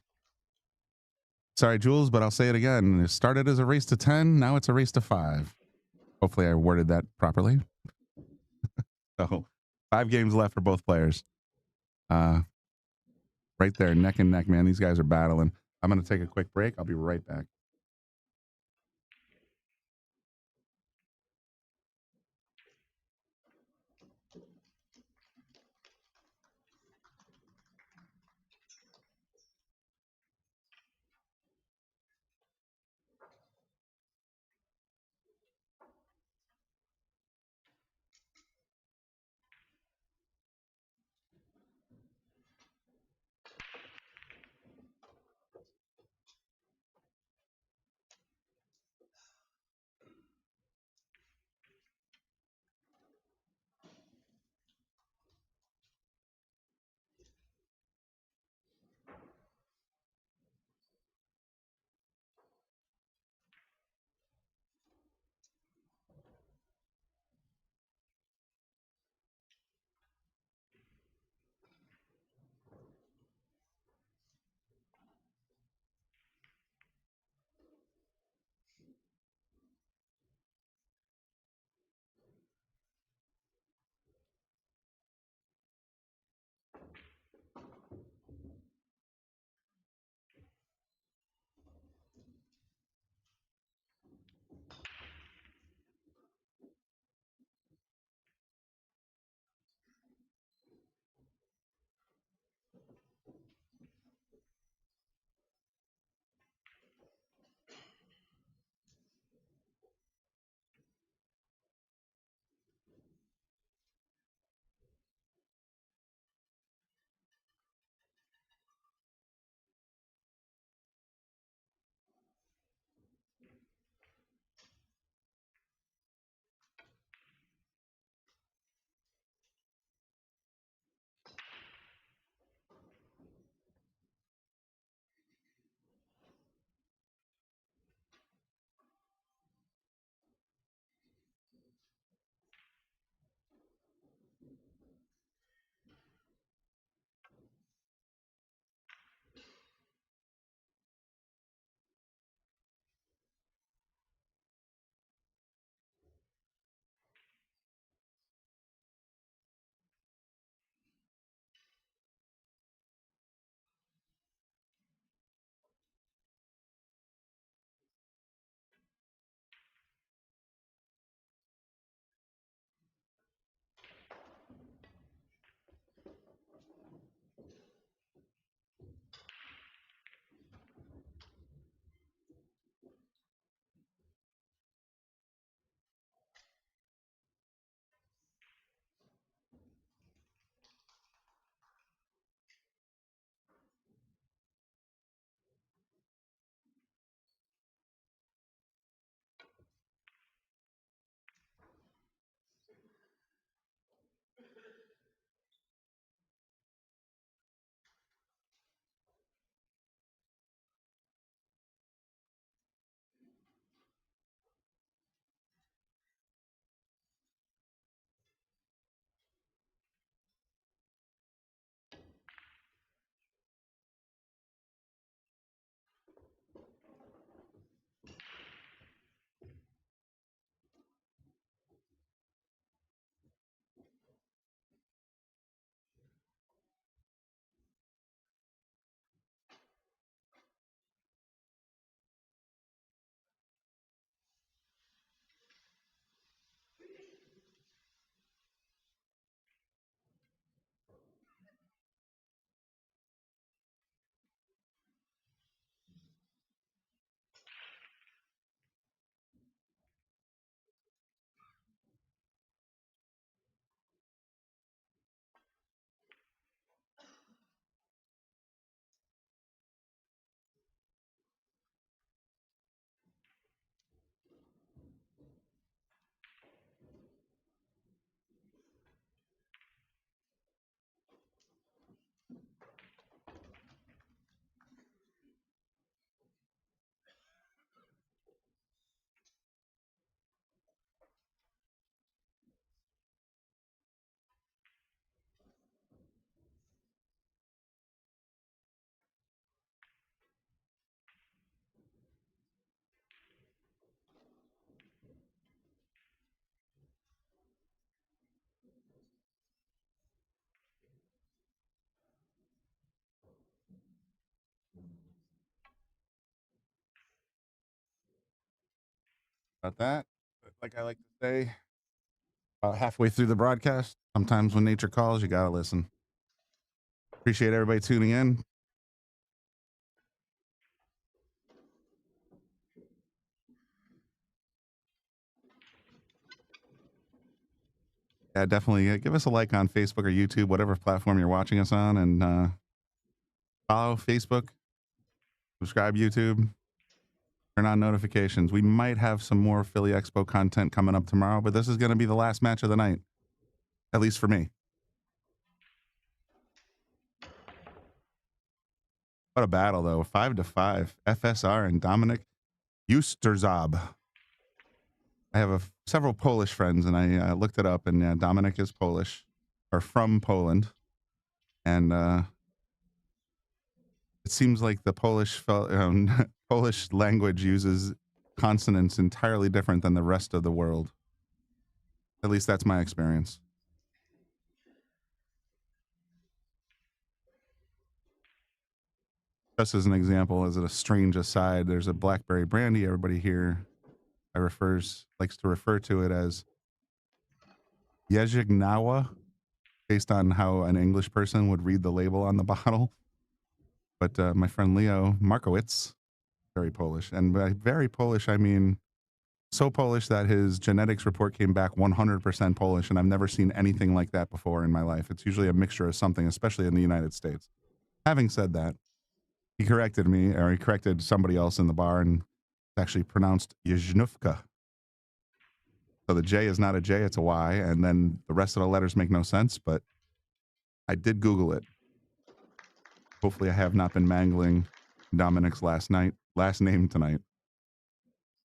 Sorry, Jules, but I'll say it again. It started as a race to 10. Now it's a race to 5. Hopefully I worded that properly. So 5 games left for both players. Right there, neck and neck, man. These guys are battling. I'm going to take a quick break. I'll be right back. about that. But like I like to say, about halfway through the broadcast, sometimes when nature calls, you got to listen. Appreciate everybody tuning in. Yeah, definitely give us a like on Facebook or YouTube, whatever platform you're watching us on, and follow Facebook, subscribe YouTube, turn on notifications. We might have some more Philly Expo content coming up tomorrow, but this is going to be the last match of the night, at least for me. What a battle, though. 5-5. FSR and Dominik Jastrzab. I have several Polish friends, and I looked it up, and Dominik is Polish, or from Poland. And it seems like the Polish language uses consonants entirely different than the rest of the world. At least that's my experience. Just as an example, as a strange aside, there's a blackberry brandy. Everybody here likes to refer to it as Jezignawa, based on how an English person would read the label on the bottle. But my friend Leo Markowitz, very Polish. And by very Polish, I mean so Polish that his genetics report came back 100% Polish, and I've never seen anything like that before in my life. It's usually a mixture of something, especially in the United States. Having said that, he corrected me, or he corrected somebody else in the bar, and it's actually pronounced Jezhnówka. So the J is not a J, it's a Y, and then the rest of the letters make no sense, but I did Google it. Hopefully I have not been mangling Dominik's last name tonight.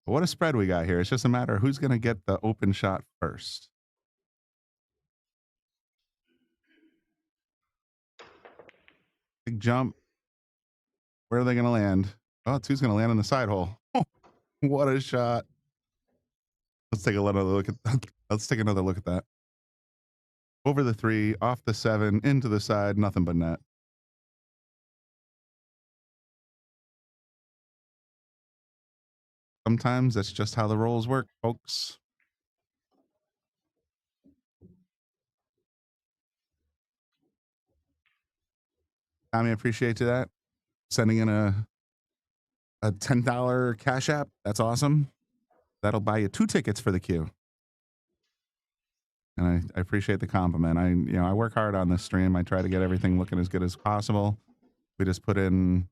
But what a spread we got here. It's just a matter of who's going to get the open shot first. Big jump. Where are they going to land? Oh, two's going to land in the side hole. Oh, what a shot. Let's take another look at that. Over the 3, off the 7, into the side, nothing but net. Sometimes that's just how the rolls work, folks. Tommy, appreciate you that. Sending in a $10 Cash App. That's awesome. That'll buy you 2 tickets for the queue. And I appreciate the compliment. I work hard on this stream. I try to get everything looking as good as possible. We just put in,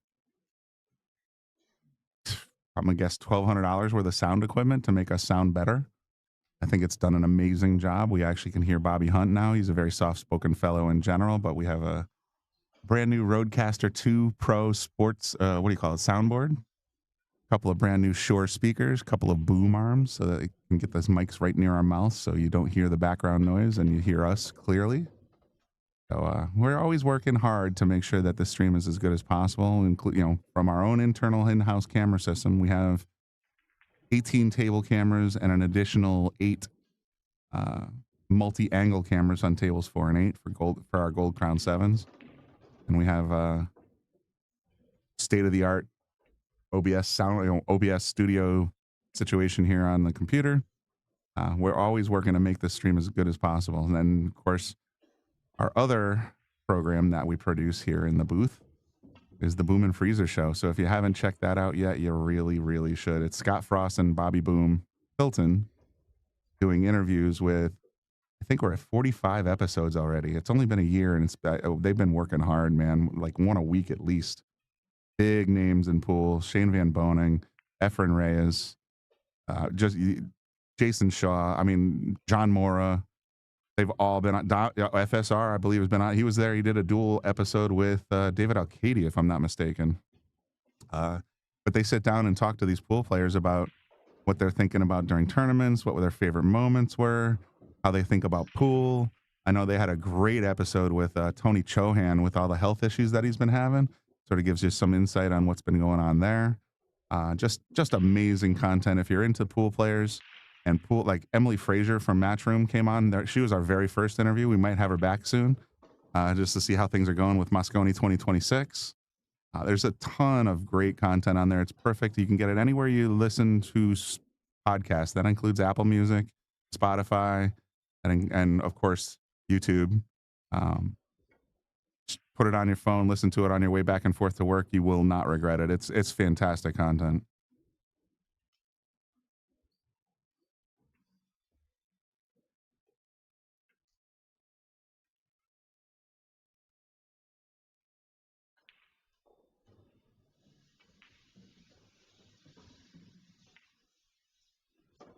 I'm gonna guess, $1,200 worth of sound equipment to make us sound better. I think it's done an amazing job. We actually can hear Bobby Hunt now. He's a very soft-spoken fellow in general, but we have a brand new Rodecaster 2 Pro Sports, soundboard. A couple of brand new Shure speakers, a couple of boom arms so that it can get those mics right near our mouth so you don't hear the background noise and you hear us clearly. So we're always working hard to make sure that the stream is as good as possible. From our own internal in-house camera system, we have 18 table cameras and an additional 8 multi-angle cameras on tables 4 and 8 for our Gold Crown 7s. And we have state-of-the-art OBS studio situation here on the computer. We're always working to make this stream as good as possible. And then, of course, our other program that we produce here in the booth is the Boom and Freezer Show. So if you haven't checked that out yet, you really, really should. It's Scott Frost and Bobby Boom Hilton doing interviews with, I think we're at 45 episodes already. It's only been a year, and they've been working hard, man. Like one a week at least. Big names in pool: Shane Van Boning, Efren Reyes, Jason Shaw. John Mora. They've all been on. FSR, I believe, has been on. He was there. He did a dual episode with David Alcady, if I'm not mistaken. But they sit down and talk to these pool players about what they're thinking about during tournaments, what their favorite moments were, how they think about pool. I know they had a great episode with Tony Chohan with all the health issues that he's been having. Sort of gives you some insight on what's been going on there. Just amazing content. If you're into pool players and pool, like Emily Frazier from Matchroom came on there. She was our very first interview. We might have her back soon, just to see how things are going with Mosconi 2026. There's a ton of great content on there. It's perfect. You can get it anywhere you listen to podcast. That includes Apple Music, Spotify, and of course, YouTube. Just put it on your phone, listen to it on your way back and forth to work. You will not regret it. It's fantastic content.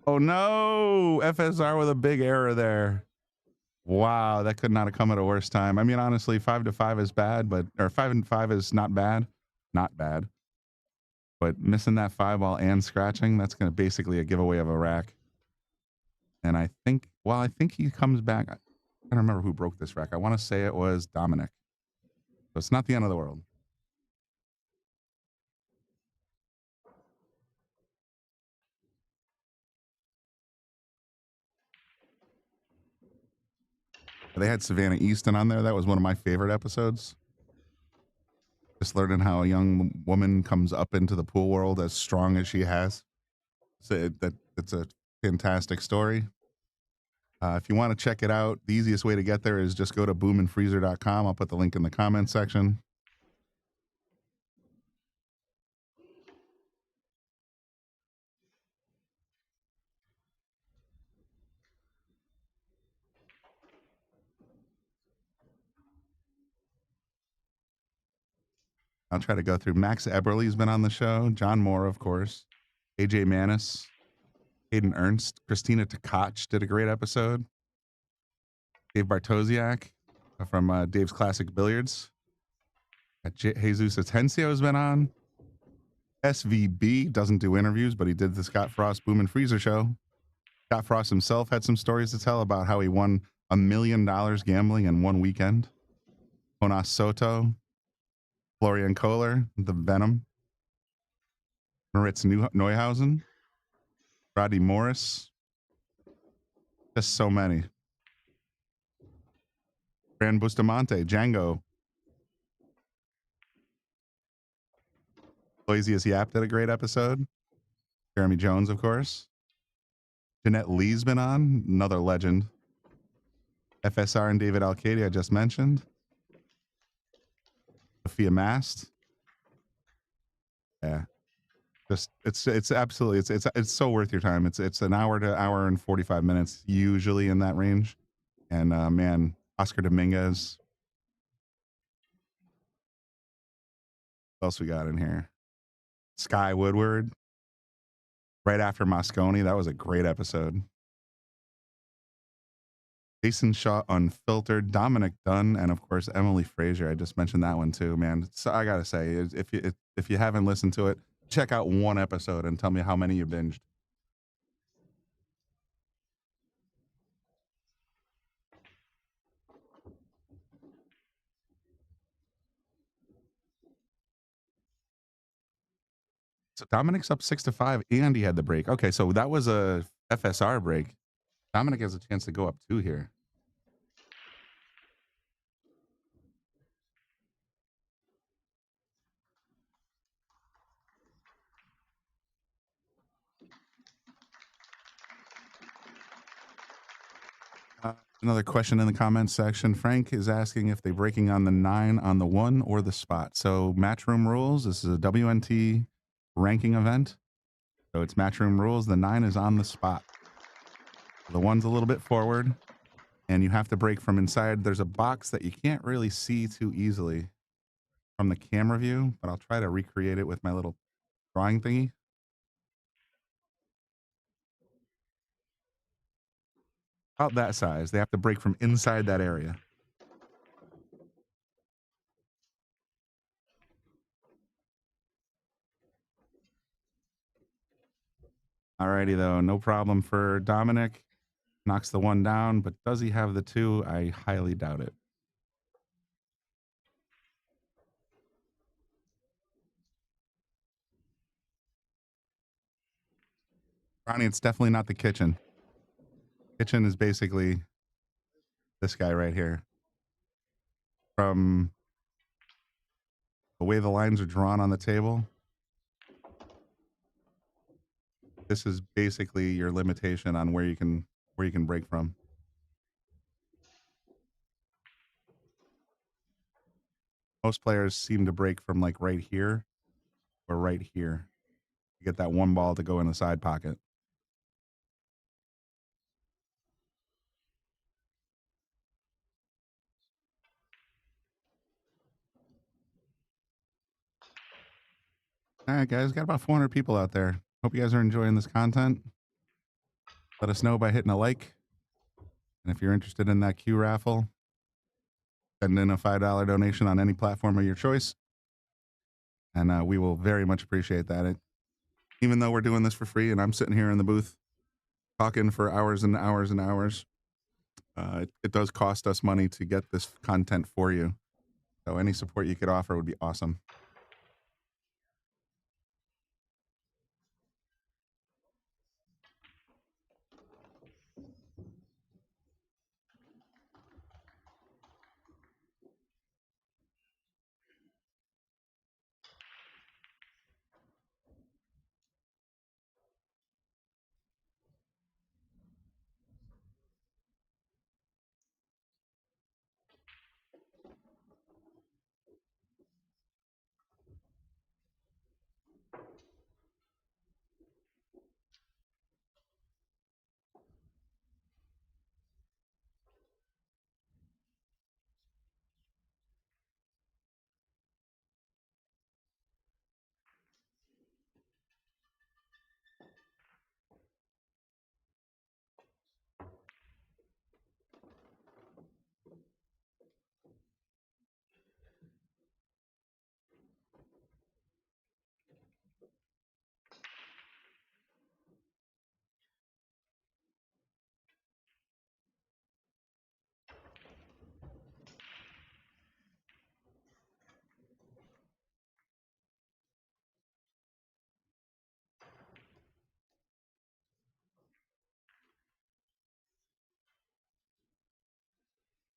Oh no, FSR with a big error there. Wow, that could not have come at a worse time. I mean, honestly, 5-5 is bad, or 5-5 is not bad. Not bad. But missing that 5 ball and scratching, that's going to basically a giveaway of a rack. And I think he comes back. I don't remember who broke this rack. I want to say it was Dominik. So it's not the end of the world. They had Savannah Easton on there. That was one of my favorite episodes. Just learning how a young woman comes up into the pool world as strong as she has. So it's a fantastic story. If you want to check it out, the easiest way to get there is just go to boomandfreezer.com. I'll put the link in the comments section. I'll try to go through. Max Eberle's been on the show. John Moore, of course. AJ Manis. Hayden Ernst. Christina Tkach did a great episode. Dave Bartosiak from Dave's Classic Billiards. Jesus Atencio has been on. SVB doesn't do interviews, but he did the Scott Frost Boom and Freezer show. Scott Frost himself had some stories to tell about how he won $1 million gambling in one weekend. Jonas Soto. Florian Kohler, the Venom. Moritz Neuhausen. Roddy Morris. Just so many. Fran Bustamante, Django. Loisius Yap did a great episode. Jeremy Jones, of course. Jeanette Lee's been on, another legend. FSR and David Alcady, I just mentioned. Sophia Mast. Yeah. Just it's absolutely it's so worth your time. It's an hour to hour and 45 minutes usually in that range. And man, Oscar Dominguez. What else we got in here? Sky Woodward. Right after Moscone. That was a great episode. Jason Shaw Unfiltered, Dominic Dunn, and of course Emily Frazier. I just mentioned that one too, man. So I gotta say, if you haven't listened to it, check out one episode and tell me how many you binged. So Dominic's up 6-5, and he had the break. Okay, so that was a FSR break. Dominik has a chance to go up 2 here. Another question in the comments section. Frank is asking if they're breaking on the 9 on the 1 or the spot. So Matchroom rules. This is a WNT ranking event. So it's Matchroom rules. The 9 is on the spot. The 1's a little bit forward, and you have to break from inside. There's a box that you can't really see too easily from the camera view, but I'll try to recreate it with my little drawing thingy. About that size. They have to break from inside that area. Alrighty though, no problem for Dominik. Knocks the 1 down, but does he have the 2? I highly doubt it. Ronnie, it's definitely not the kitchen. Kitchen is basically this guy right here. From the way the lines are drawn on the table. This is basically your limitation on where you can break from. Most players seem to break from like right here or right here. You get that one ball to go in the side pocket. All right, guys, got about 400 people out there. Hope you guys are enjoying this content. Let us know by hitting a like. And if you're interested in that Cue raffle, send in a $5 donation on any platform of your choice. And we will very much appreciate that. Even though we're doing this for free and I'm sitting here in the booth talking for hours and hours and hours, it does cost us money to get this content for you. So any support you could offer would be awesome.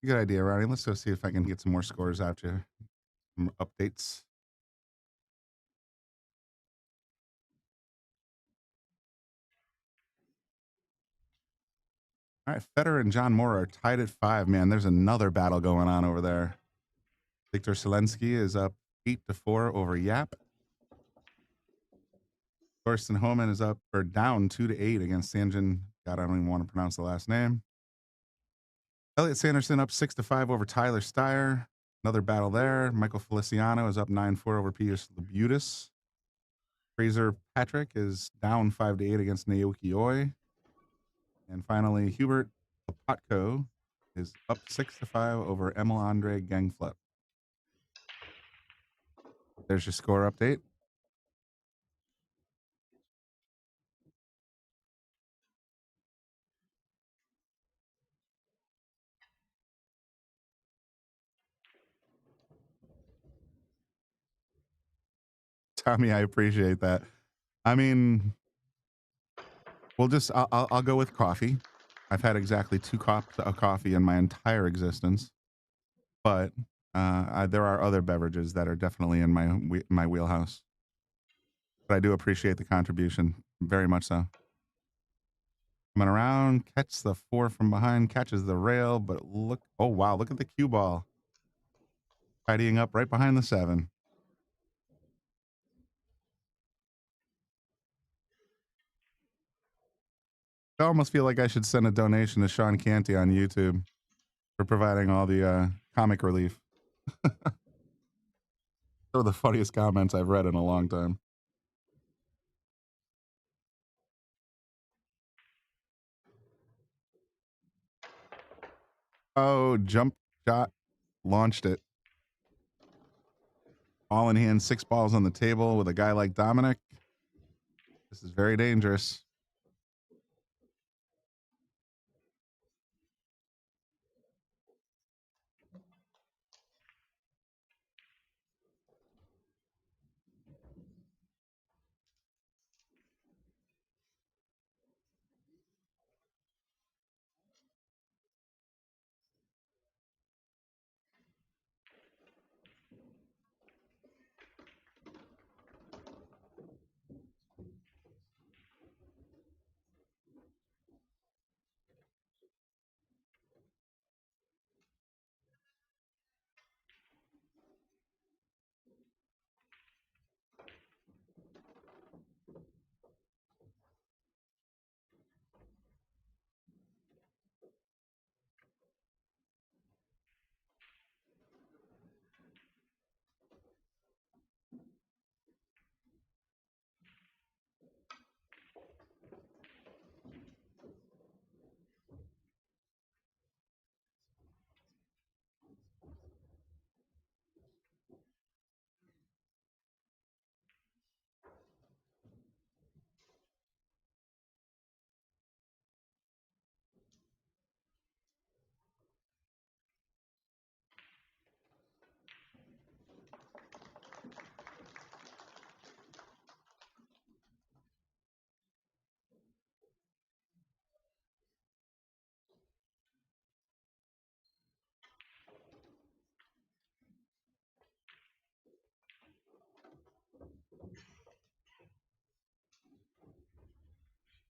Good idea, Ronnie. Let's go see if I can get some more scores out to some updates. All right, Federer and John Moore are tied at 5. Man, there's another battle going on over there. Victor Selensky is up 8-4 over Yap. Thorsten Homan is up or down 2-8 against Sanjin. God, I don't even want to pronounce the last name. Elliot Sanderson up 6-5 over Tyler Steyer. Another battle there. Michael Feliciano is up 9-4 over Pius Labutis. Fraser Patrick is down 5-8 against Naoki Oi. And finally, Hubert Lapotko is up 6-5 over Emil Andre Gangflep. There's your score update. Tommy, I appreciate that. I mean, I'll go with coffee. I've had exactly 2 cups of coffee in my entire existence, but there are other beverages that are definitely in my wheelhouse. But I do appreciate the contribution, very much so. Coming around, catch the 4 from behind, catches the rail, but look, oh wow, look at the cue ball. Tidying up right behind the 7. I almost feel like I should send a donation to Sean Canty on YouTube for providing all the comic relief. Some of the funniest comments I've read in a long time. Oh, jump shot, launched it. All in hand, 6 balls on the table with a guy like Dominik. This is very dangerous.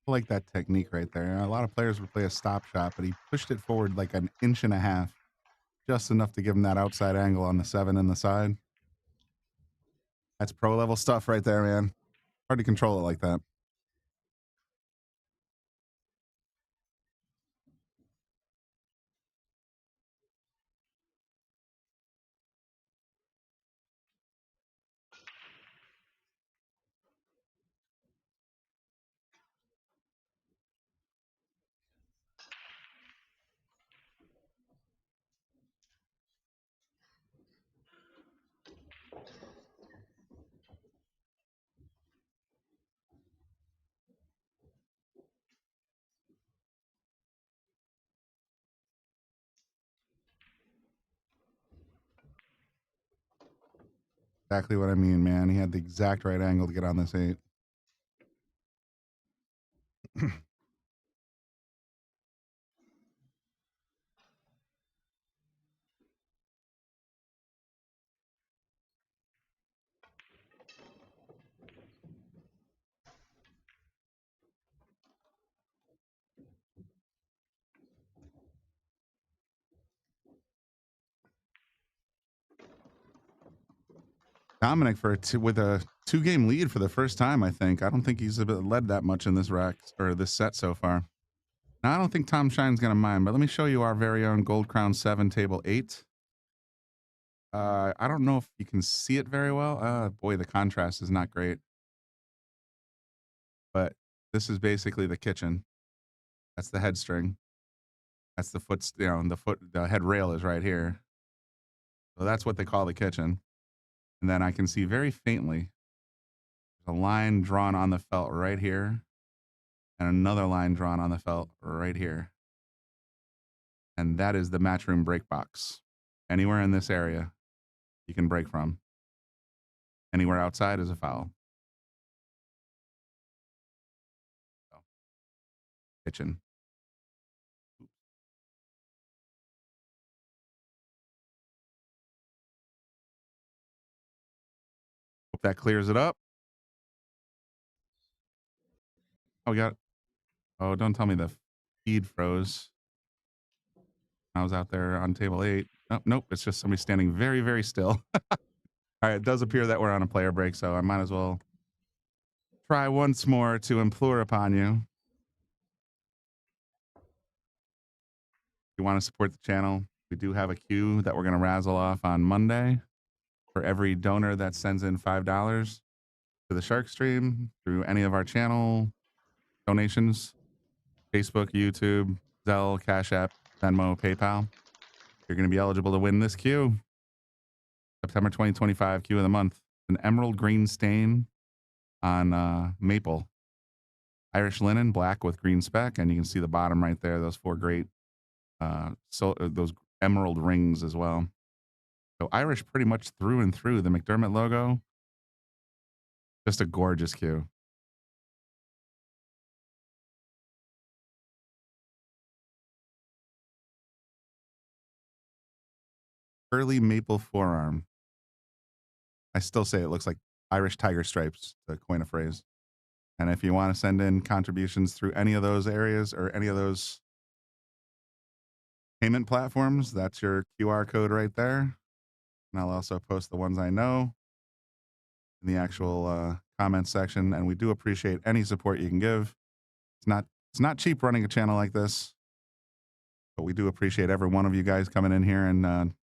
I like that technique right there. A lot of players would play a stop shot, but he pushed it forward like an inch and a half, just enough to give him that outside angle on the 7 in the side. That's pro level stuff right there, man. Hard to control it like that. Exactly what I mean, man. He had the exact right angle to get on this 8. Dominik with a 2-game lead for the first time, I think. I don't think he's led that much in this rack or this set so far. Now, I don't think Tom Shine's going to mind, but let me show you our very own Gold Crown 7 table 8. I don't know if you can see it very well. Boy, the contrast is not great. But this is basically the kitchen. That's the head string. That's the foot, the head rail is right here. So that's what they call the kitchen. And then I can see very faintly a line drawn on the felt right here and another line drawn on the felt right here. And that is the matchroom break box. Anywhere in this area you can break from. Anywhere outside is a foul. So, kitchen. Hope that clears it up. Oh, we got. Oh, don't tell me the feed froze. I was out there on table 8. Oh, nope, it's just somebody standing very, very still. All right, it does appear that we're on a player break, so I might as well try once more to implore upon you. If you want to support the channel, we do have a cue that we're going to razzle off on Monday for every donor that sends in $5 to the Shark Stream through any of our channel donations, Facebook, YouTube, Zelle, Cash App, Venmo, PayPal. You're going to be eligible to win this cue. September 2025 cue of the month. An emerald green stain on maple. Irish linen, black with green speck. And you can see the bottom right there, those 4 great, those emerald rings as well. So Irish pretty much through and through. The McDermott logo, just a gorgeous cue. Curly maple forearm. I still say it looks like Irish tiger stripes, to coin a phrase. And if you want to send in contributions through any of those areas or any of those payment platforms, that's your QR code right there. And I'll also post the ones I know in the actual comments section. And we do appreciate any support you can give. It's not cheap running a channel like this, but we do appreciate every one of you guys coming in here and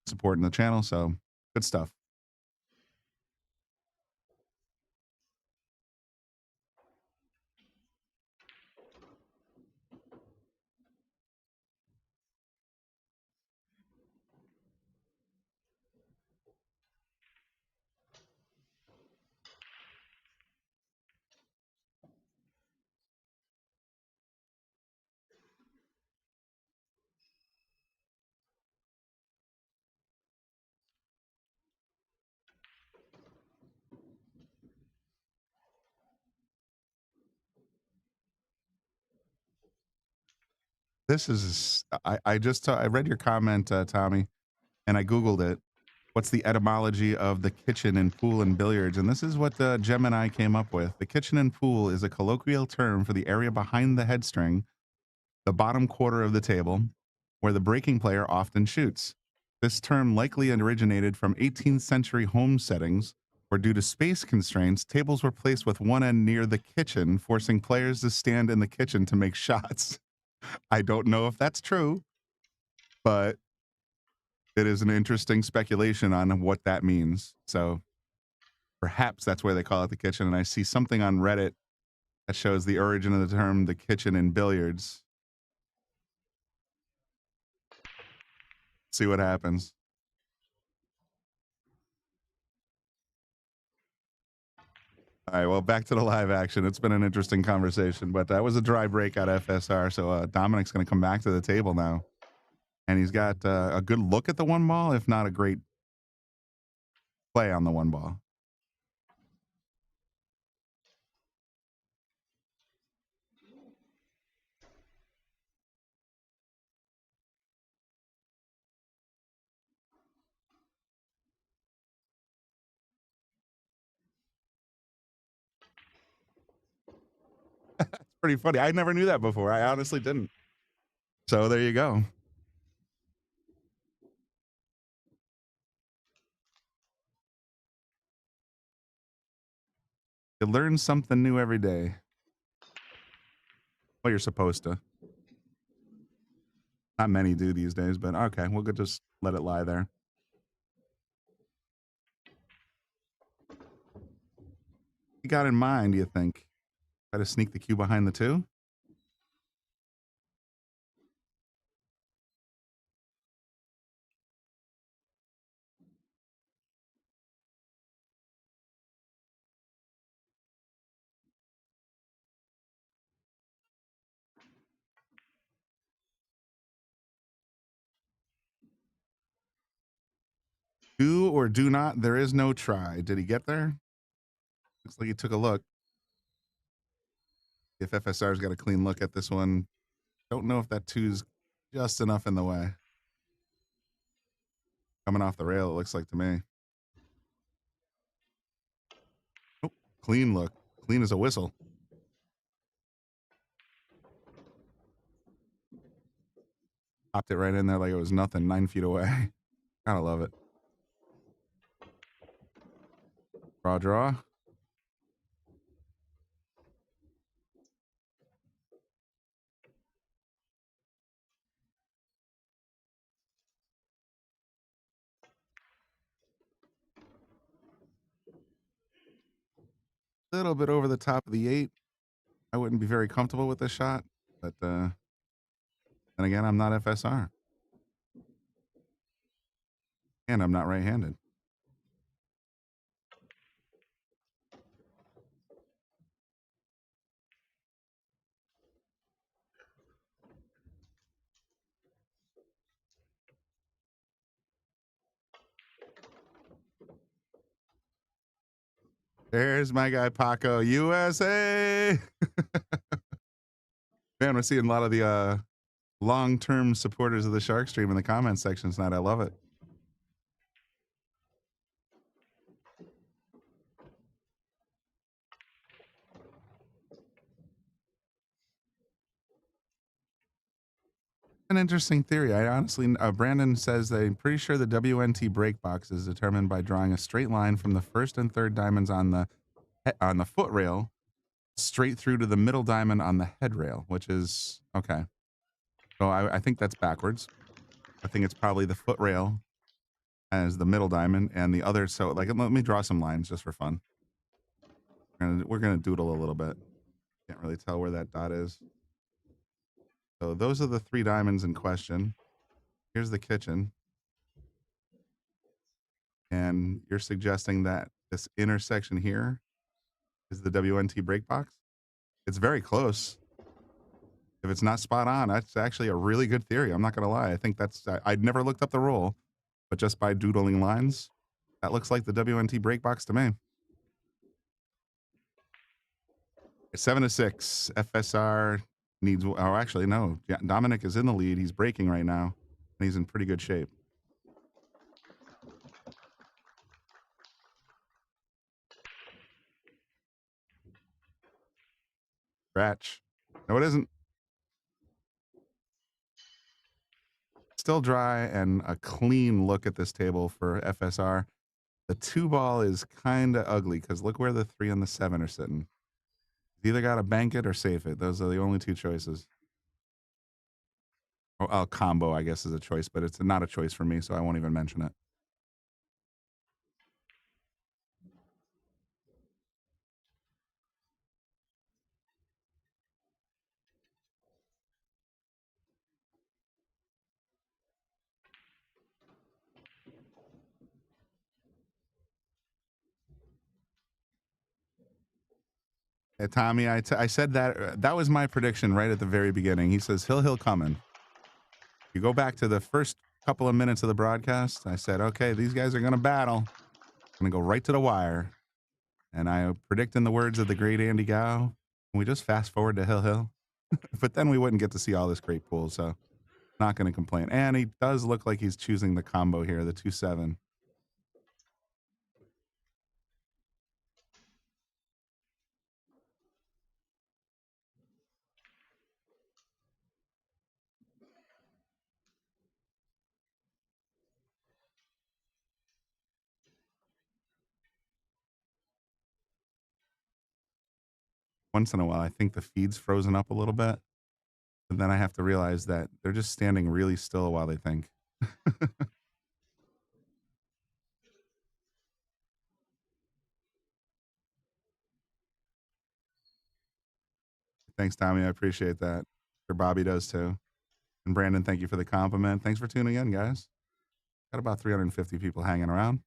supporting the channel. So good stuff. This is, I read your comment, Tommy, and I Googled it. what's the etymology of the kitchen in pool and billiards? And this is what Gemini came up with. The kitchen and pool is a colloquial term for the area behind the headstring, the bottom quarter of the table, where the breaking player often shoots. This term likely originated from 18th century home settings, where due to space constraints, tables were placed with one end near the kitchen, forcing players to stand in the kitchen to make shots. I don't know if that's true, but it is an interesting speculation on what that means. So perhaps that's why they call it the kitchen. And I see something on Reddit that shows the origin of the term the kitchen in billiards. See what happens. All right, well, back to the live action. It's been an interesting conversation, but that was a dry break at FSR. So Dominik's going to come back to the table now. And he's got a good look at the one ball, if not a great play on the one ball. Pretty funny. I never knew that before. I honestly didn't. So there you go. You learn something new every day. Well, you're supposed to. Not many do these days, but okay, we'll just let it lie there. You got in mind, do you think? Try to sneak the cue behind the two? Do or do not, there is no try. Did he get there? Looks like he took a look. If FSR's got a clean look at this one, don't know if that two's just enough in the way. Coming off the rail, it looks like to me. Oh, clean look. Clean as a whistle. Popped it right in there like it was nothing, 9 feet away. Gotta love it. Draw. A little bit over the top of the 8. I wouldn't be very comfortable with this shot, but then again, I'm not FSR. And I'm not right-handed. There's my guy Paco, USA. Man, we're seeing a lot of the long-term supporters of the Shark Stream in the comment section tonight. I love it. An interesting theory. I honestly, Brandon says that I'm pretty sure the WNT break box is determined by drawing a straight line from the first and third diamonds on the foot rail straight through to the middle diamond on the head rail, which is okay. So I think that's backwards. I think it's probably the foot rail as the middle diamond and the other. So like, let me draw some lines just for fun. We're gonna doodle a little bit. Can't really tell where that dot is. So those are the 3 diamonds in question. Here's the kitchen. And you're suggesting that this intersection here is the WNT break box? It's very close. If it's not spot on, that's actually a really good theory. I'm not going to lie. I think that's, I'd never looked up the rule, but just by doodling lines, that looks like the WNT break box to me. 7-6, FSR needs, oh, actually, no. Yeah, Dominik is in the lead. He's breaking right now, and he's in pretty good shape. Scratch. No, it isn't. Still dry and a clean look at this table for FSR. The 2 ball is kind of ugly because look where the 3 and the 7 are sitting. You either got to bank it or safe it. Those are the only 2 choices. Oh, combo, I guess, is a choice, but it's not a choice for me, so I won't even mention it. Hey, Tommy, I said that was my prediction right at the very beginning. He says he'll coming. You go back to the first couple of minutes of the broadcast. I said, okay, these guys are gonna battle. Gonna go right to the wire. And I predict in the words of the great Andy Gow, we just fast forward to Hill. But then we wouldn't get to see all this great pool, so not gonna complain. And he does look like he's choosing the combo here, the 2-7. Once in a while, I think the feed's frozen up a little bit. And then I have to realize that they're just standing really still while they think. Thanks, Tommy. I appreciate that. Sure, Bobby does too. And Brandon, thank you for the compliment. Thanks for tuning in, guys. Got about 350 people hanging around.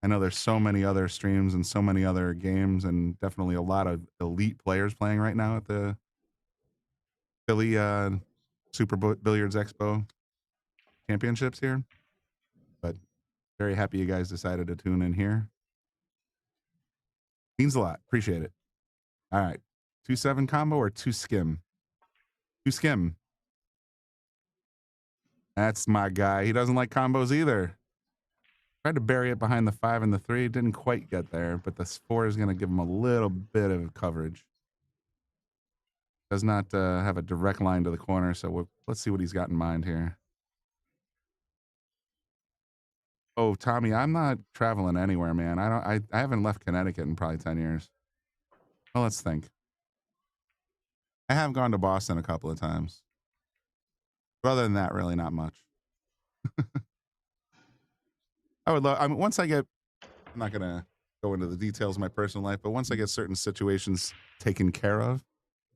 I know there's so many other streams and so many other games and definitely a lot of elite players playing right now at the Philly Super Billiards Expo championships here. But very happy you guys decided to tune in here. Means a lot. Appreciate it. All right. 2-7 combo or 2 skim? 2 skim. That's my guy. He doesn't like combos either. Tried to bury it behind the 5 and the 3. Didn't quite get there, but the 4 is going to give him a little bit of coverage. Does not have a direct line to the corner, so let's see what he's got in mind here. Oh, Tommy, I'm not traveling anywhere, man. I haven't left Connecticut in probably 10 years. Well, let's think. I have gone to Boston a couple of times. But other than that, really not much. I would love, I mean, once I get, I'm not going to go into the details of my personal life, but once I get certain situations taken care of,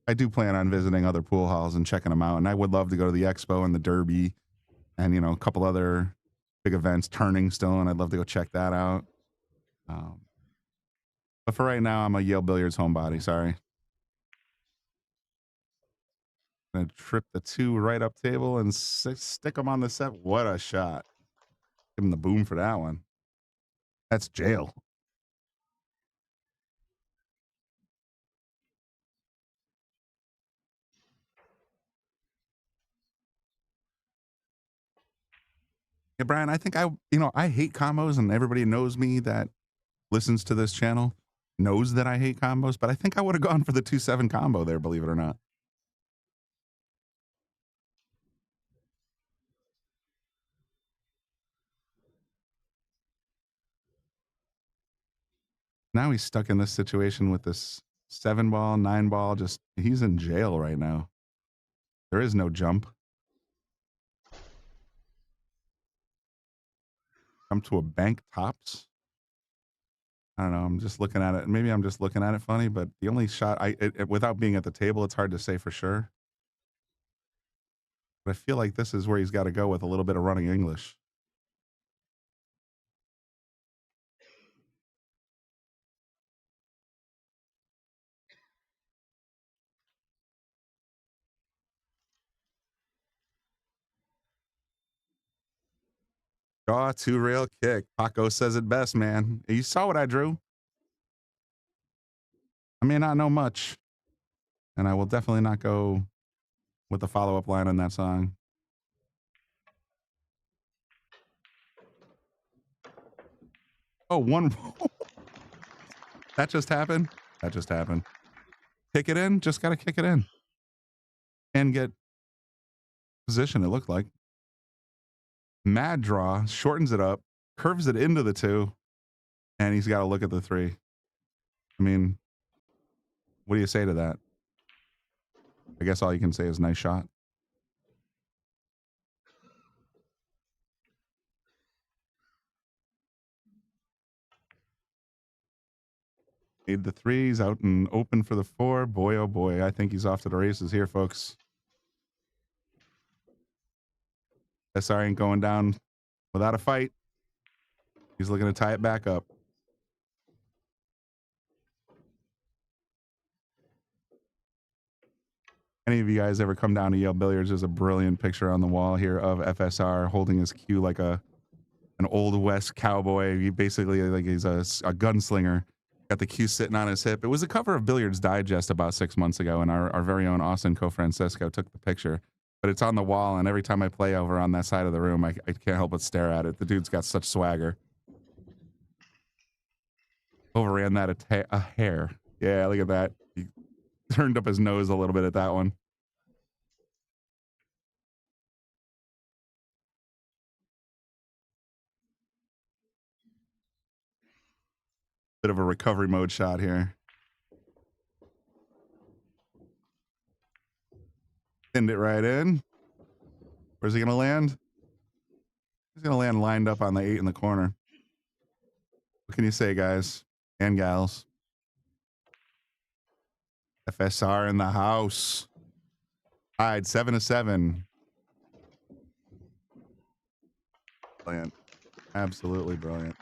I do plan on visiting other pool halls and checking them out. And I would love to go to the Expo and the Derby and, you know, a couple other big events, Turning Stone. I'd love to go check that out. But for right now, I'm a Yale Billiards homebody. Sorry. I'm going to trip the 2 right up table and stick them on the set. What a shot. Give him the boom for that one. That's jail. Yeah, Brian, I think I hate combos, and everybody knows me that listens to this channel knows that I hate combos, but I think I would have gone for the 2-7 combo there, believe it or not. Now he's stuck in this situation with this 7-ball, 9-ball. Just he's in jail right now. There is no jump. Jump to a bank tops. I don't know. I'm just looking at it. Maybe I'm just looking at it funny, but the only shot without being at the table, it's hard to say for sure. But I feel like this is where he's got to go with a little bit of running English. Draw 2-rail kick. Paco says it best, man. You saw what I drew. I may not know much, and I will definitely not go with the follow-up line on that song. Oh, one. That just happened? That just happened. Kick it in. Just got to kick it in. And get position, it looked like. Mad draw. Shortens it up. Curves it into the 2. And he's got to look at the 3. I mean, what do you say to that? I guess all you can say is nice shot. Made the 3s out and open for the 4. Boy, oh boy. I think he's off to the races here, folks. SR ain't going down without a fight. He's looking to tie it back up. Any of you guys ever come down to Yale Billiards? There's a brilliant picture on the wall here of FSR holding his cue like an old West cowboy. He basically, like, he's a gunslinger. Got the cue sitting on his hip. It was a cover of Billiards Digest about 6 months ago, and our very own Austin Co-Francisco took the picture. But it's on the wall, and every time I play over on that side of the room, I can't help but stare at it. The dude's got such swagger. Overran that a hair. Yeah, look at that. He turned up his nose a little bit at that one. Bit of a recovery mode shot here. Pinned it right in. Where's he going to land? He's going to land lined up on the 8 in the corner. What can you say, guys and gals? FSR in the house. Tied 7-7. Brilliant. Absolutely brilliant.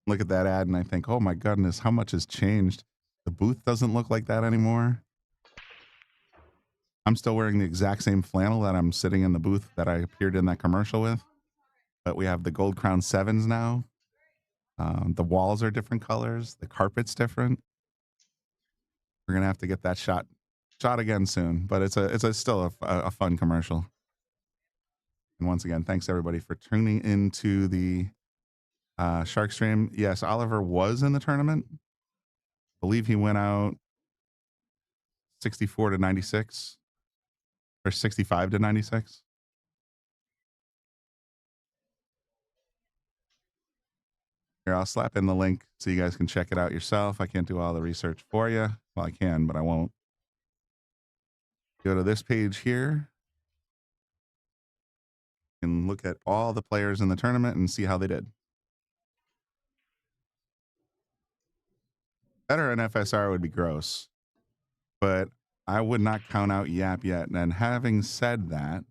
Look at that ad and I think, oh my goodness, how much has changed? The booth doesn't look like that anymore. I'm still wearing the exact same flannel that I'm sitting in the booth that I appeared in that commercial with. But we have the Gold Crown 7s now. The walls are different colors. The carpet's different. We're gonna have to get that shot again soon. But it's still a fun commercial. And once again, thanks everybody for tuning into the Shark Stream. Yes, Oliver was in the tournament. I believe he went out 64-96 or 65-96. Here, I'll slap in the link so you guys can check it out yourself. I can't do all the research for you. Well, I can, but I won't. Go to this page here and look at all the players in the tournament and see how they did. Better in FSR would be gross, but I would not count out Yap yet. And having said that,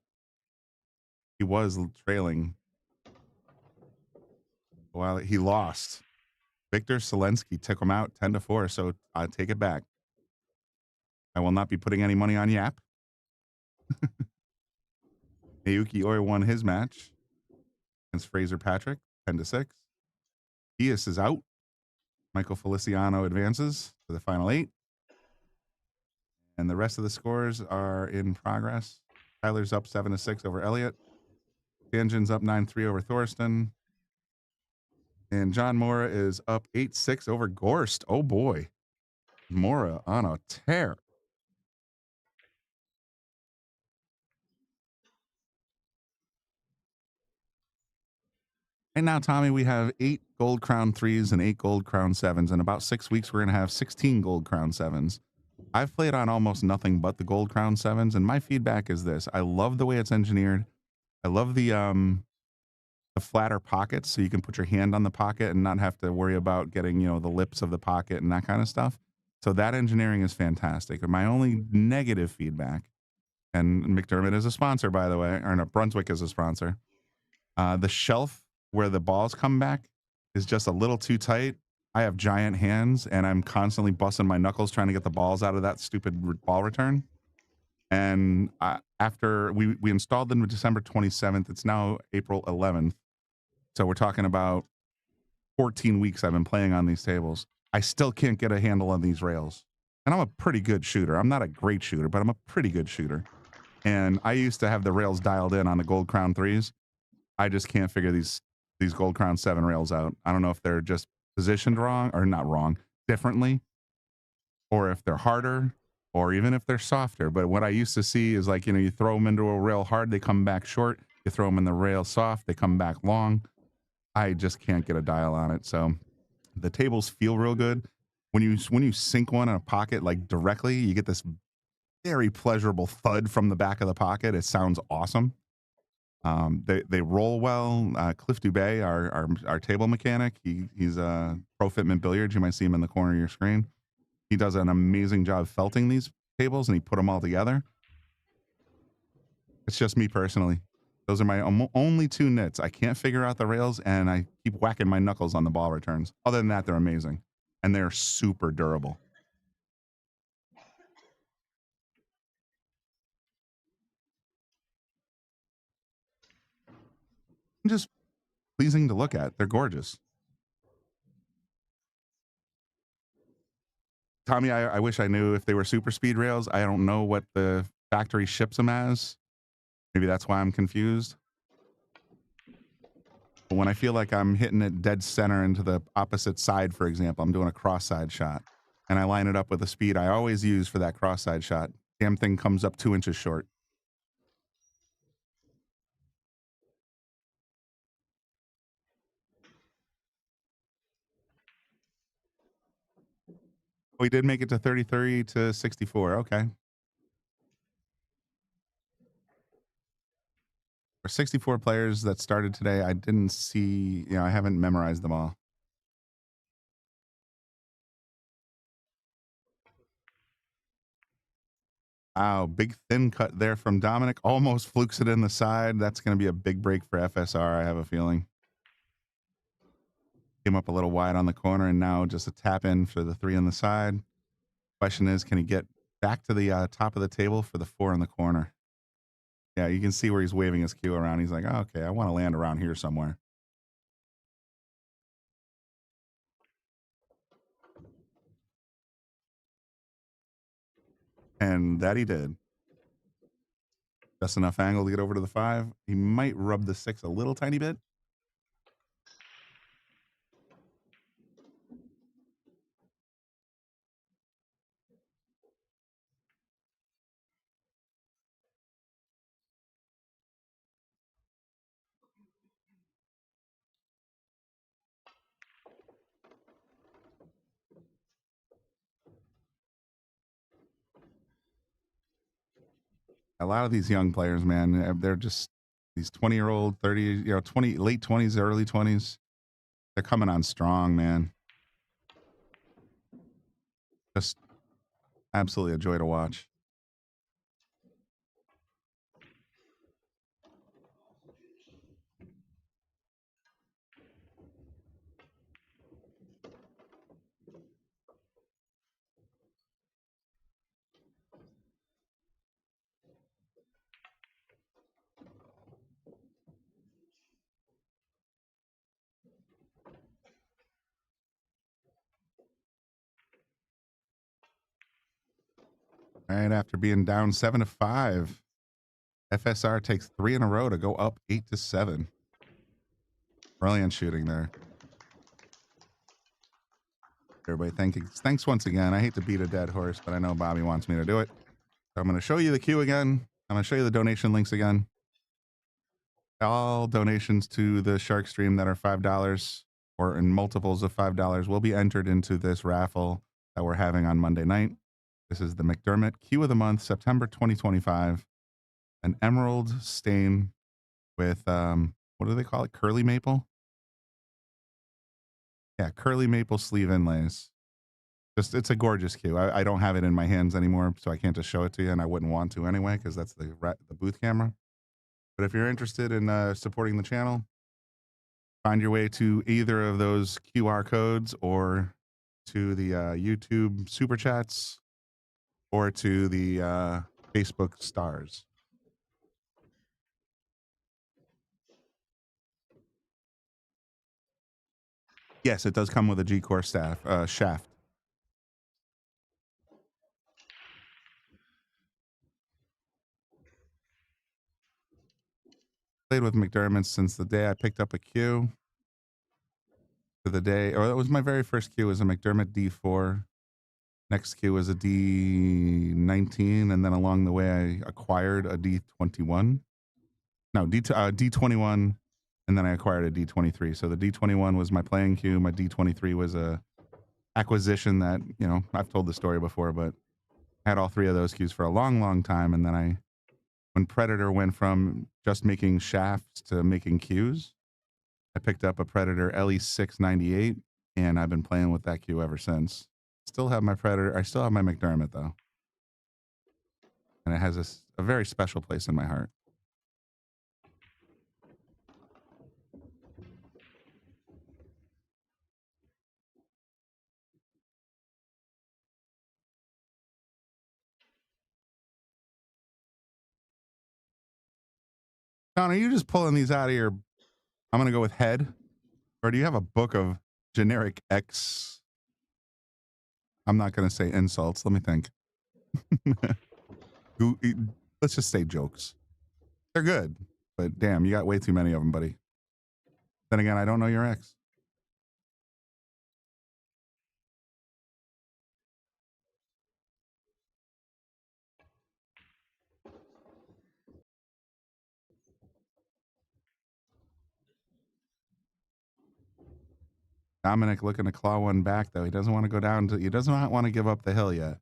he was trailing while he lost. Victor Selensky took him out 10-4, so I take it back. I will not be putting any money on Yap. Naoki Oi won his match against Fraser Patrick 10-6. Diaz is out. Michael Feliciano advances to the final 8. And the rest of the scores are in progress. Tyler's up 7-6 over Elliott. Sanjin's up 9-3 over Thorsten. And John Mora is up 8-6 over Gorst. Oh boy. Mora on a tear. And now, Tommy, we have 8 Gold Crown 3s and 8 Gold Crown 7s. In about 6 weeks, we're going to have 16 Gold Crown 7s. I've played on almost nothing but the Gold Crown 7s, and my feedback is this. I love the way it's engineered. I love the flatter pockets, so you can put your hand on the pocket and not have to worry about getting, you know, the lips of the pocket and that kind of stuff. So that engineering is fantastic. And my only negative feedback, and McDermott is a sponsor, by the way, or no, Brunswick is a sponsor. The shelf where the balls come back is just a little too tight. I have giant hands and I'm constantly busting my knuckles trying to get the balls out of that stupid ball return. And after we installed them December 27th, it's now April 11th. So we're talking about 14 weeks I've been playing on these tables. I still can't get a handle on these rails. And I'm a pretty good shooter. I'm not a great shooter, but I'm a pretty good shooter. And I used to have the rails dialed in on the Gold Crown 3s. I just can't figure these Gold Crown 7 rails out. I don't know if they're just positioned wrong or not wrong, differently, or if they're harder, or even if they're softer. But what I used to see is like, you know, you throw them into a rail hard, they come back short. You throw them in the rail soft, they come back long. I just can't get a dial on it. So the tables feel real good. When you sink one in a pocket, like directly, you get this very pleasurable thud from the back of the pocket. It sounds awesome. They roll well. Cliff Dubé, our table mechanic, he's Pro Fitment Billiards. You might see him in the corner of your screen. He does an amazing job felting these tables, and he put them all together. It's just me personally. Those are my only two nits. I can't figure out the rails, and I keep whacking my knuckles on the ball returns. Other than that, they're amazing, and they're super durable. Just pleasing to look at. They're gorgeous. Tommy, I wish I knew if they were super speed rails. I don't know what the factory ships them as. Maybe that's why I'm confused. But when I feel like I'm hitting it dead center into the opposite side, for example, I'm doing a cross-side shot, and I line it up with the speed I always use for that cross-side shot. Damn thing comes up 2 inches short. We did make it to 33 to 64. Okay. For 64 players that started today, I didn't see, I haven't memorized them all. Wow, big thin cut there from Dominik. Almost flukes it in the side. That's going to be a big break for FSR, I have a feeling. Came up a little wide on the corner, and now just a tap in for the 3 on the side. Question is, can he get back to the top of the table for the 4 in the corner? Yeah, you can see where he's waving his cue around. He's like, oh, okay, I want to land around here somewhere. And that he did. Just enough angle to get over to the 5. He might rub the 6 a little tiny bit. A lot of these young players, man, they're just these 20-year-old, 30, late 20s, early 20s. They're coming on strong, man. Just absolutely a joy to watch. All right, after being down 7-5, FSR takes 3 in a row to go up 8-7. Brilliant shooting there. Everybody, thanks once again. I hate to beat a dead horse, but I know Bobby wants me to do it. So I'm going to show you the queue again. I'm going to show you the donation links again. All donations to the Shark Stream that are $5 or in multiples of $5 will be entered into this raffle that we're having on Monday night. This is the McDermott Cue of the Month, September 2025. An emerald stain with, what do they call it? Curly maple? Yeah, curly maple sleeve inlays. It's a gorgeous cue. I don't have it in my hands anymore, so I can't just show it to you, and I wouldn't want to anyway, because that's the booth camera. But if you're interested in supporting the channel, find your way to either of those QR codes or to the YouTube super chats or to the Facebook stars. Yes, it does come with a G-Core shaft. Played with McDermott since the day I picked up a cue. To the day, or that was my very first cue, was a McDermott D4. Next cue was a D19, and then along the way I acquired a D21. No, D21, and then I acquired a D23. So the D21 was my playing cue. My D23 was a acquisition that, you know, I've told the story before, but I had all three of those cues for a long, long time. And then when Predator went from just making shafts to making cues, I picked up a Predator LE698, and I've been playing with that cue ever since. Still have my Predator. I still have my McDermott, though. And it has a very special place in my heart. Don, are you just pulling these out of your... I'm going to go with head? Or do you have a book of generic X... I'm not going to say insults. Let me think. Let's just say jokes. They're good, but damn, you got way too many of them, buddy. Then again, I don't know your ex. Dominik looking to claw one back, though. He doesn't want to go down to... He does not want to give up the hill yet.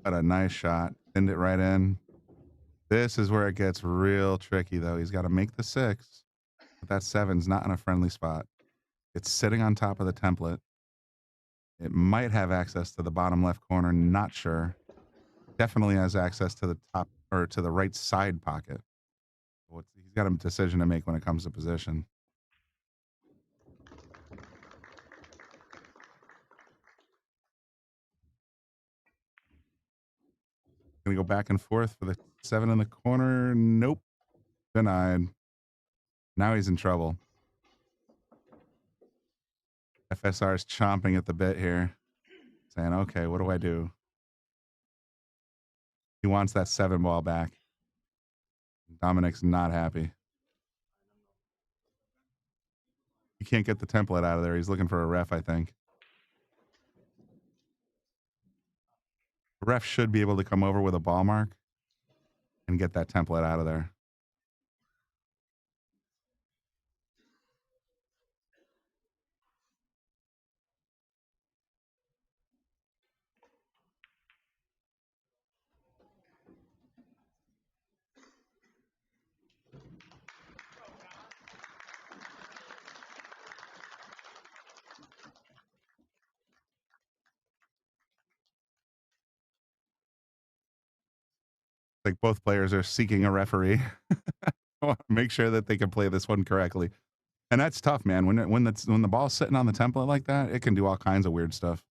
Got a nice shot. Pinned it right in. This is where it gets real tricky, though. He's got to make the 6. But that 7's not in a friendly spot. It's sitting on top of the template. It might have access to the bottom left corner. Not sure. Definitely has access to the top or to the right side pocket. He's got a decision to make when it comes to position. Gonna go back and forth for the 7 in the corner. Nope. Denied. Now he's in trouble. FSR's chomping at the bit here, saying, okay, what do I do? He wants that 7 ball back. Dominik's not happy. He can't get the template out of there. He's looking for a ref, I think. The ref should be able to come over with a ball mark and get that template out of there. Like both players are seeking a referee. I want to make sure that they can play this one correctly. And that's tough, man. When the ball's sitting on the template like that, it can do all kinds of weird stuff.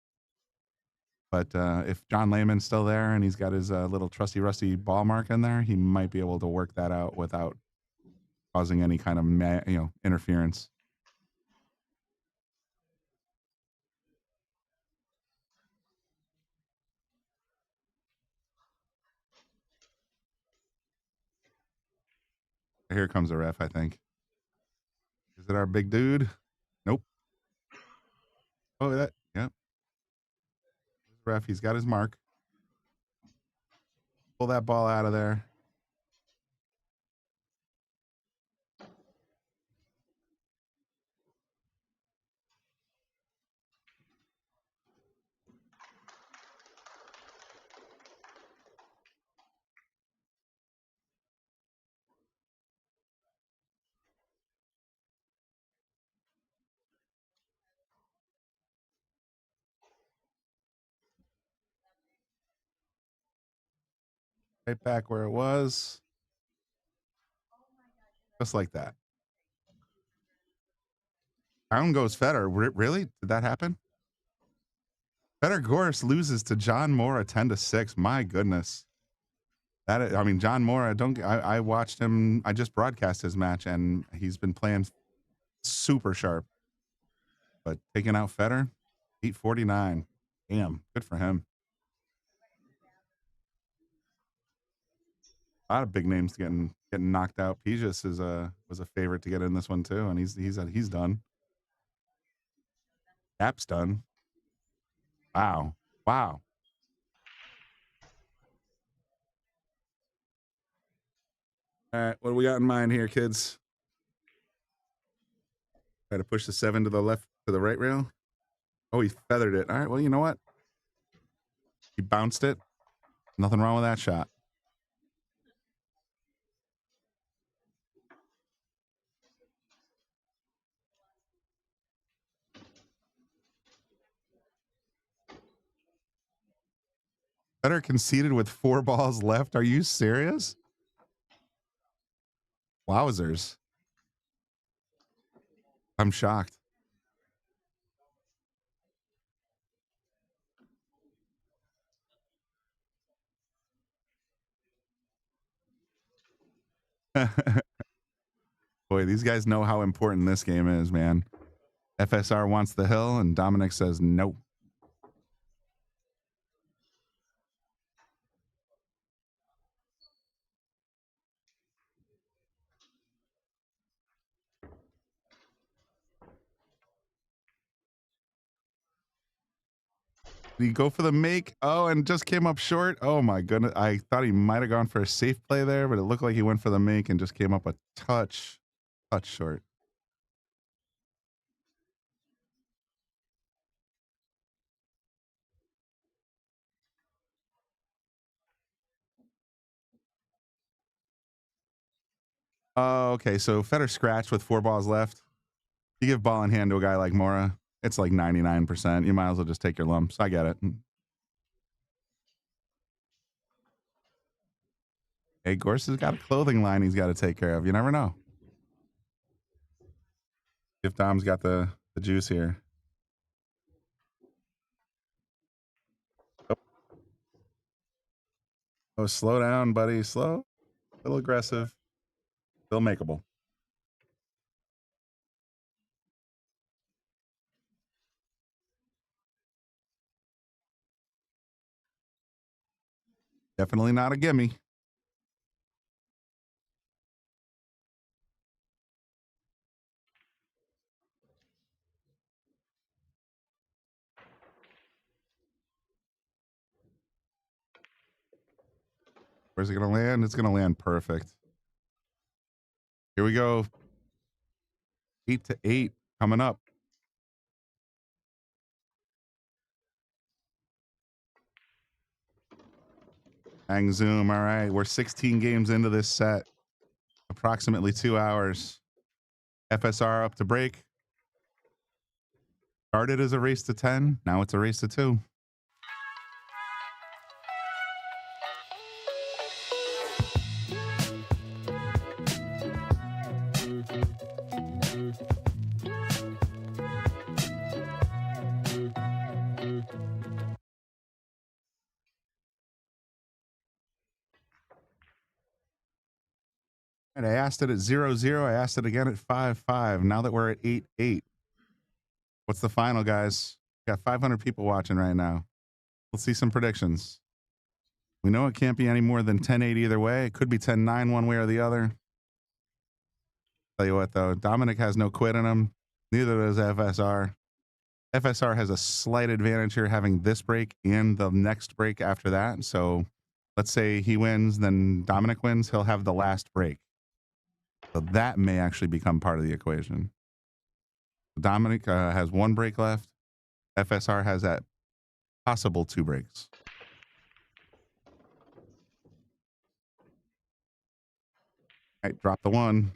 But if John Lehman's still there and he's got his little trusty rusty ball mark in there, he might be able to work that out without causing any kind of interference. Here comes the ref, I think. Is it our big dude? Nope. Oh, yep. Ref, he's got his mark. Pull that ball out of there. Right back where it was. Just like that. Down goes Federer. Really? Did that happen? Federer Gorst loses to John Mora 10-6. My goodness. I mean, John Mora, I watched him. I just broadcast his match, and he's been playing super sharp. But taking out Federer, 849. Damn, good for him. A lot of big names getting knocked out. Pijas was a favorite to get in this one too, and he's done. App's done. Wow. Wow. All right, what do we got in mind here, kids? Try to push the 7 to the left, to the right rail. Oh, he feathered it. All right, well, you know what? He bounced it. Nothing wrong with that shot. Federer conceded with 4 balls left. Are you serious? Wowzers. I'm shocked. Boy, these guys know how important this game is, man. FSR wants the hill, and Dominik says nope. Did he go for the make? Oh, and just came up short. Oh my goodness. I thought he might have gone for a safe play there, but it looked like he went for the make and just came up a touch short. Oh, okay. So Federer scratched with 4 balls left. You give ball in hand to a guy like Mora, it's like 99%. You might as well just take your lumps. I get it. Hey, Gorst has got a clothing line he's got to take care of. You never know. If Dom's got the juice here. Oh, slow down, buddy. Slow. A little aggressive. Still makeable. Definitely not a gimme. Where's it going to land? It's going to land perfect. Here we go. 8-8 coming up. Bang zoom. All right. We're 16 games into this set. Approximately 2 hours. FSR up to break. Started as a race to 10. Now it's a race to 2. I asked it at 0-0. I asked it again at 5-5. Now that we're at 8-8. What's the final, guys? We got 500 people watching right now. Let's see some predictions. We know it can't be any more than 10-8 either way. It could be 10-9 one way or the other. Tell you what, though, Dominik has no quit in him. Neither does FSR. FSR has a slight advantage here having this break and the next break after that. So let's say he wins, then Dominik wins. He'll have the last break. So that may actually become part of the equation. Dominik has 1 break left. FSR has that possible 2 breaks. All right, drop the 1.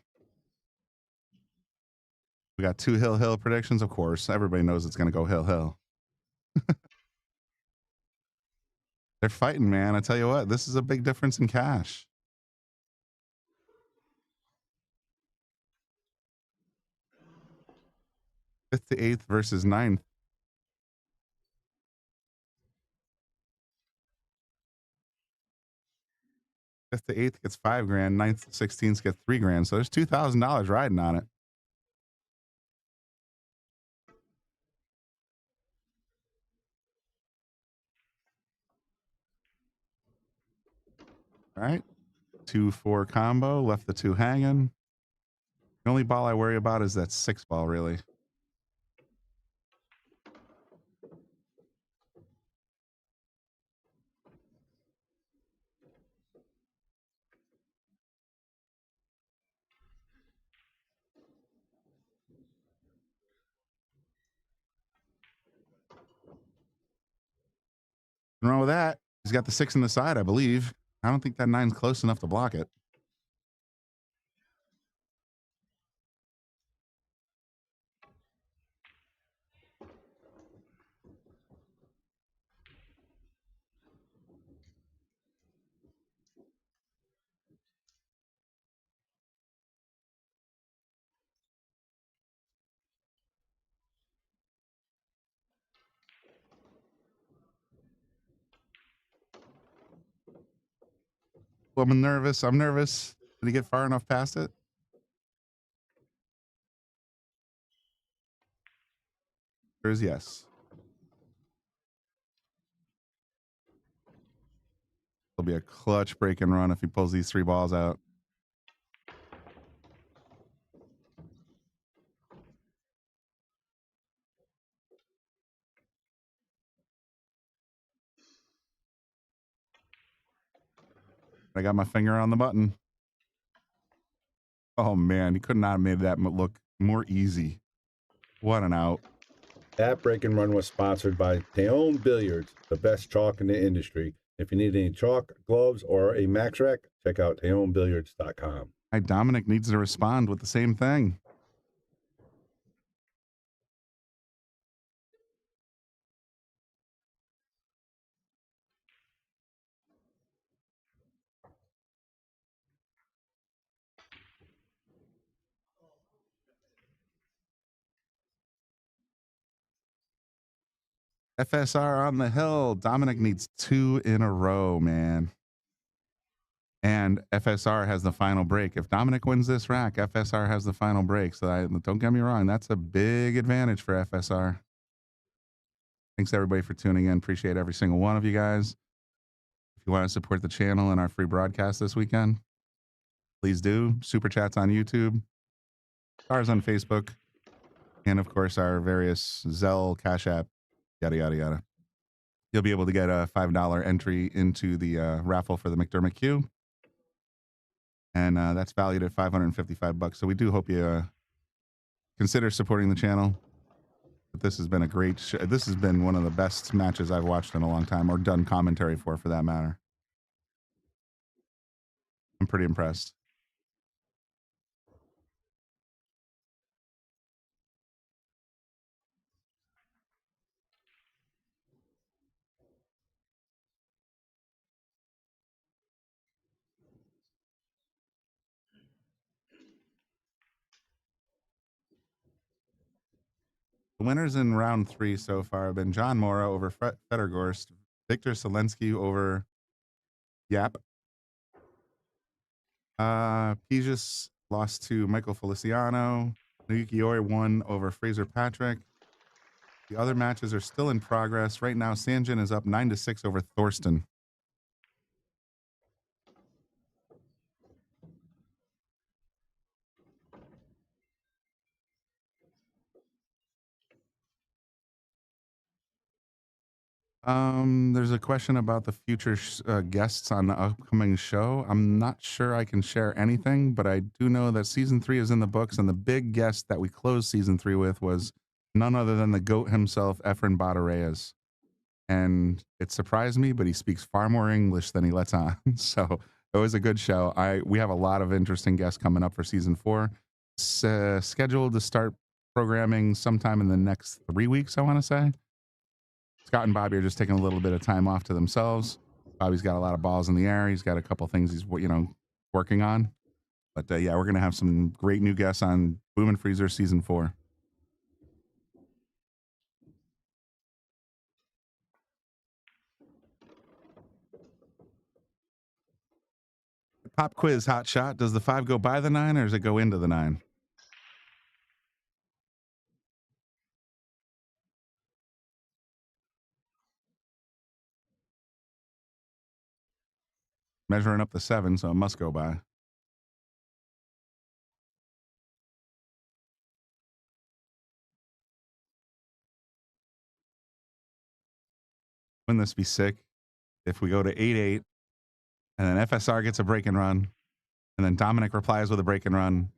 We got 2 hill predictions, of course. Everybody knows it's going to go hill. They're fighting, man. I tell you what, this is a big difference in cash. 5th to 8th versus 9th. 5th to 8th gets $5 grand. 9th to 16th gets $3 grand. So there's $2,000 riding on it. All right. 2-4 combo. Left the 2 hanging. The only ball I worry about is that 6 ball, really. Nothing wrong with that. He's got the 6 in the side, I believe. I don't think that 9's close enough to block it. Well, I'm nervous. I'm nervous. Did he get far enough past it? There's yes. It'll be a clutch break and run if he pulls these 3 balls out. I got my finger on the button. Oh man, he could not have made that look more easy. What an out. That break and run was sponsored by Taom Billiards, the best chalk in the industry. If you need any chalk, gloves, or a max rack, check out taombilliards.com. Hi, Dominik needs to respond with the same thing. FSR on the hill. Dominik needs 2 in a row, man. And FSR has the final break. If Dominik wins this rack, FSR has the final break. So don't get me wrong. That's a big advantage for FSR. Thanks everybody for tuning in. Appreciate every single one of you guys. If you want to support the channel and our free broadcast this weekend, please do. Super chats on YouTube, stars on Facebook, and of course our various Zelle, Cash App, yada, yada, yada. You'll be able to get a $5 entry into the raffle for the McDermott Cue. And that's valued at $555. So we do hope you consider supporting the channel. But this has been a great show. This has been one of the best matches I've watched in a long time, or done commentary for that matter. I'm pretty impressed. The winners in round 3 so far have been John Mora over Federgorst, Victor Selensky over Yap. Pijus lost to Michael Feliciano. Nuyuki Oi won over Fraser Patrick. The other matches are still in progress. Right now, Sanjin is up 9-6 over Thorsten. There's a question about the future guests on the upcoming show. I'm not sure I can share anything, but I do know that season 3 is in the books, and the big guest that we closed season 3 with was none other than the GOAT himself, Efren Badareyes. And it surprised me, but he speaks far more English than he lets on. So it was a good show. We have a lot of interesting guests coming up for season 4. Scheduled to start programming sometime in the next 3 weeks, I want to say. Scott and Bobby are just taking a little bit of time off to themselves. Bobby's got a lot of balls in the air. He's got a couple things he's working on. But yeah, we're gonna have some great new guests on Boom and Freezer season 4. Pop quiz, hot shot. Does the 5 go by the 9 or does it go into the 9? Measuring up the 7, so it must go by. Wouldn't this be sick if we go to 8-8 and then FSR gets a break and run and then Dominik replies with a break and run,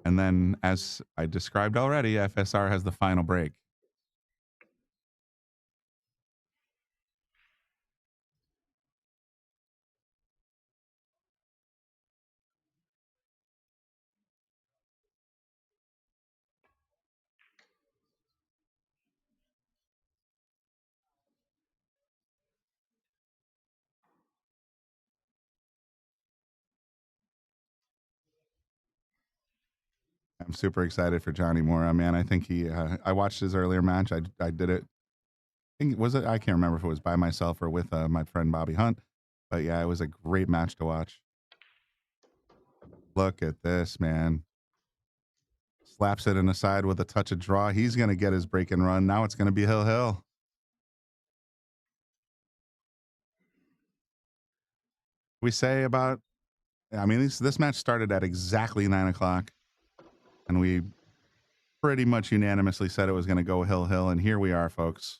and then, as I described already, FSR has the final break. I'm super excited for Johnny Mora, man. I think he, I watched his earlier match. I did it. I think, was it? I can't remember if it was by myself or with my friend Bobby Hunt. But yeah, it was a great match to watch. Look at this, man. Slaps it in the side with a touch of draw. He's going to get his break and run. Now it's going to be Hill. We say about, I mean, this match started at exactly 9 o'clock. And we pretty much unanimously said it was going to go Hill. And here we are, folks.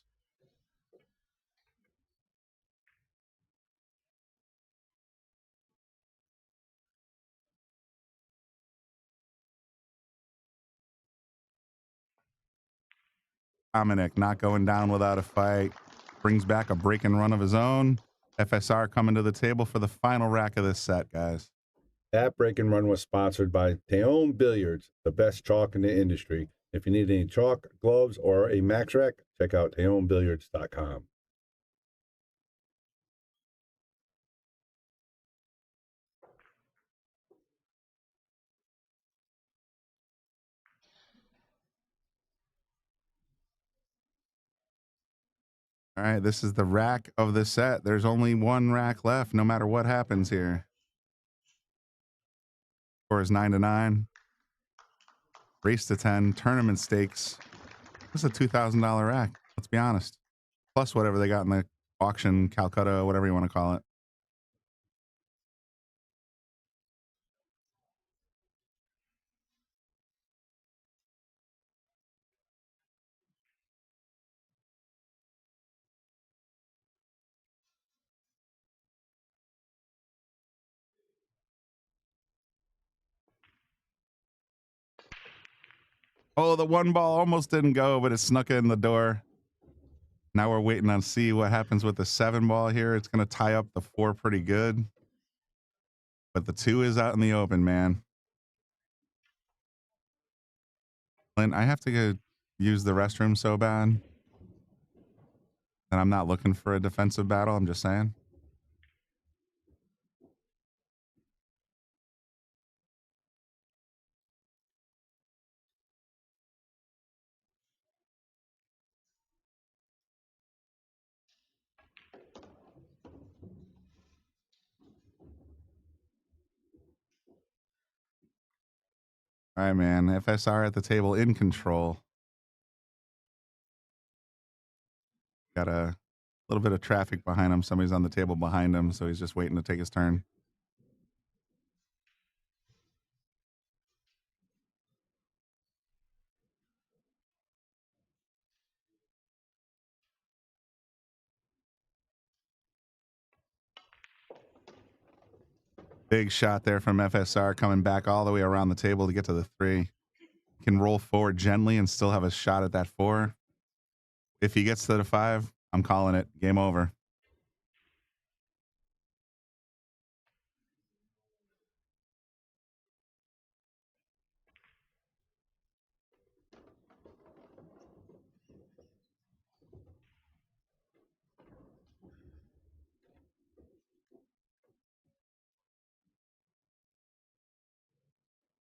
Dominik not going down without a fight. Brings back a break and run of his own. FSR coming to the table for the final rack of this set, guys. That break and run was sponsored by Taom Billiards, the best chalk in the industry. If you need any chalk, gloves, or a max rack, check out taombilliards.com. All right, this is the rack of the set. There's only one rack left, no matter what happens here. Score is 9-9. Race to 10. Tournament stakes. This is a $2,000 rack. Let's be honest. Plus whatever they got in the auction, Calcutta, whatever you want to call it. Oh, the one ball almost didn't go, but it snuck in the door. Now we're waiting on see what happens with the 7 ball here. It's going to tie up the 4 pretty good. But the 2 is out in the open, man. Clint, I have to go use the restroom so bad. And I'm not looking for a defensive battle. I'm just saying. All right, man. FSR at the table in control. Got a little bit of traffic behind him. Somebody's on the table behind him, so he's just waiting to take his turn. Big shot there from FSR, coming back all the way around the table to get to the 3. Can roll forward gently and still have a shot at that 4. If he gets to the 5, I'm calling it. Game over.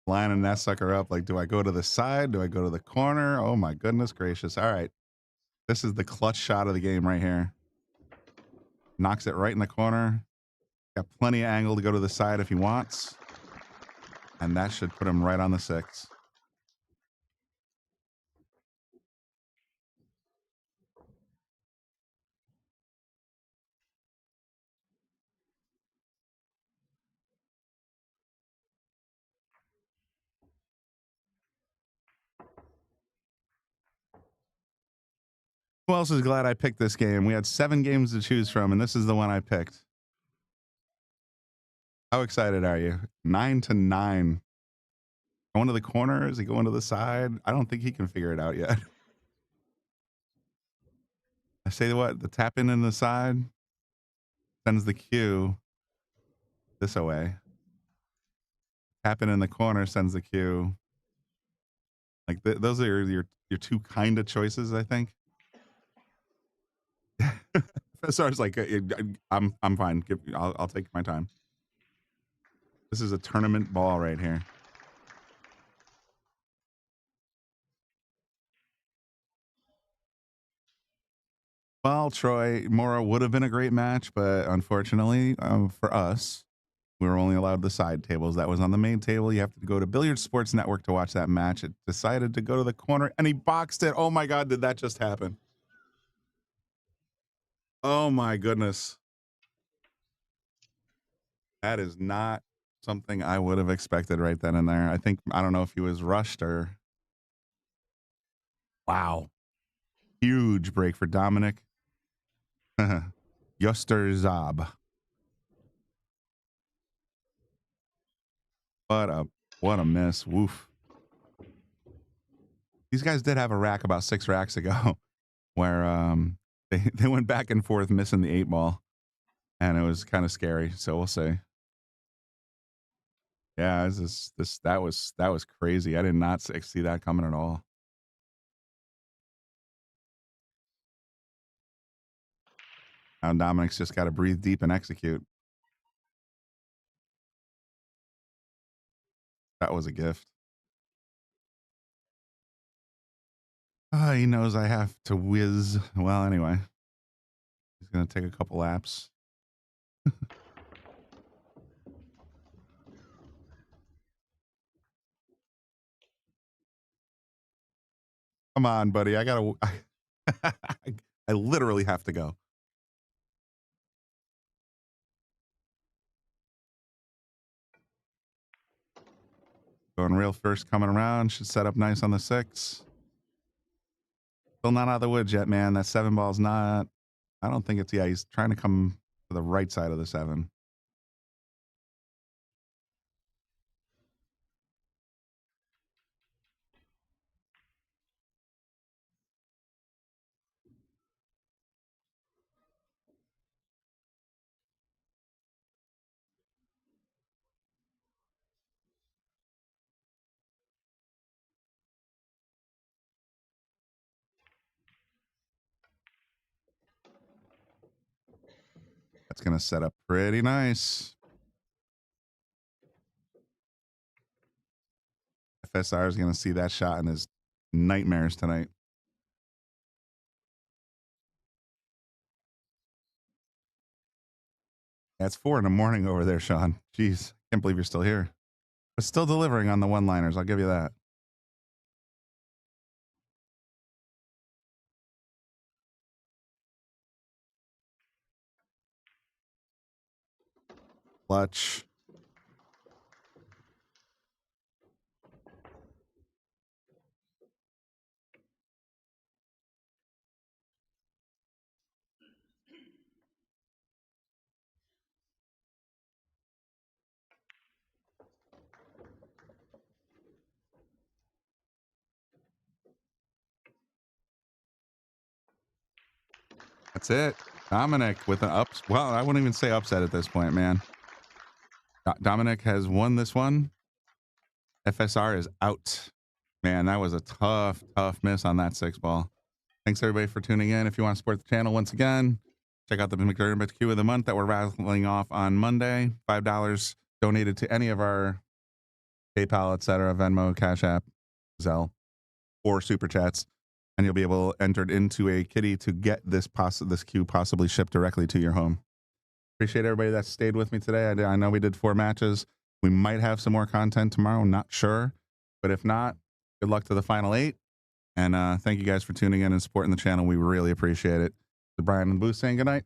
Lining that sucker up. Like, do I go to the side? Do I go to the corner? Oh my goodness gracious. All right. This is the clutch shot of the game right here. Knocks it right in the corner. Got plenty of angle to go to the side if he wants. And that should put him right on the 6. Who else is glad I picked this game? We had 7 games to choose from, and this is the one I picked. How excited are you? 9-9. Going to the corner? Is he going to the side? I don't think he can figure it out yet. I say what? The tap in the side sends the cue this away. Tap in the corner sends the cue. Like those are your 2 kind of choices, I think. FSR's like, I'm fine. I'll take my time. This is a tournament ball right here. Well, Troy, Mora would have been a great match, but unfortunately for us, we were only allowed the side tables. That was on the main table. You have to go to Billiards Sports Network to watch that match. It decided to go to the corner, and he boxed it. Oh, my God, did that just happen? Oh, my goodness. That is not something I would have expected right then and there. I don't know if he was rushed or... Wow. Huge break for Dominik Jastrzab. What a miss. Woof. These guys did have a rack about 6 racks ago where they went back and forth missing the 8 ball, and it was kind of scary. So we'll see. Yeah, that was crazy. I did not see that coming at all. Now Dominik's just got to breathe deep and execute. That was a gift. He knows I have to whiz. Well, anyway, he's going to take a couple laps. Come on, buddy. I literally have to go. Going real first coming around. Should set up nice on the 6. Still not out of the woods yet, man. That 7 ball's not. I don't think it's. Yeah, he's trying to come to the right side of the 7. That's going to set up pretty nice. FSR is going to see that shot in his nightmares tonight. Yeah, it's 4 a.m. over there, Sean. Jeez, can't believe you're still here. But still delivering on the one-liners. I'll give you that. Clutch. That's it. Dominik with an ups. Well, I wouldn't even say upset at this point, man. Dominik has won this one. FSR is out. Man, that was a tough miss on that 6 ball. Thanks everybody for tuning in. If you want to support the channel once again, check out the McDermott Cue of the month that we're rattling off on Monday. $5 donated to any of our PayPal, etc., Venmo, Cash App, Zelle, or Super Chats, and you'll be able to enter into a kitty to get this cue possibly shipped directly to your home. Appreciate everybody that stayed with me today. I know we did 4 matches. We might have some more content tomorrow, not sure. But if not, good luck to the final 8. And thank you guys for tuning in and supporting the channel. We really appreciate it. So Brian and Booth saying goodnight.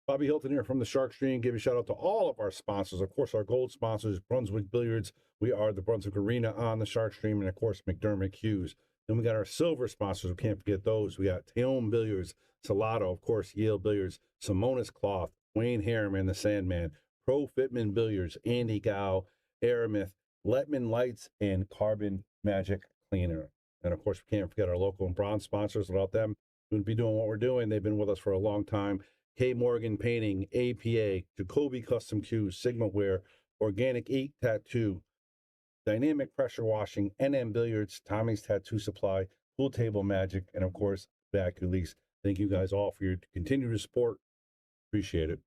Bobby Hilton here from the Shark Stream. Give a shout out to all of our sponsors. Of course, our gold sponsors, Brunswick Billiards. We are the Brunswick Arena on the Shark Stream, and of course, McDermott Cues. Then we got our silver sponsors. We can't forget those. We got Taom Billiards, Salotto, of course, Yale Billiards, Simonis Cloth, Wayne Harriman, the Sandman, Pro Fitman Billiards, Andy Gow, Aramith, Letman Lights, and Carbon Magic Cleaner. And of course, we can't forget our local and bronze sponsors. Without them, we wouldn't be doing what we're doing. They've been with us for a long time. K. Morgan Painting, APA, Jacoby Custom Cues, Sigma Wear, Organic Ink Tattoo, Dynamic Pressure Washing, NM Billiards, Tommy's Tattoo Supply, Pool Table Magic, and of course, Vaculease. Thank you guys all for your continued support. Appreciate it.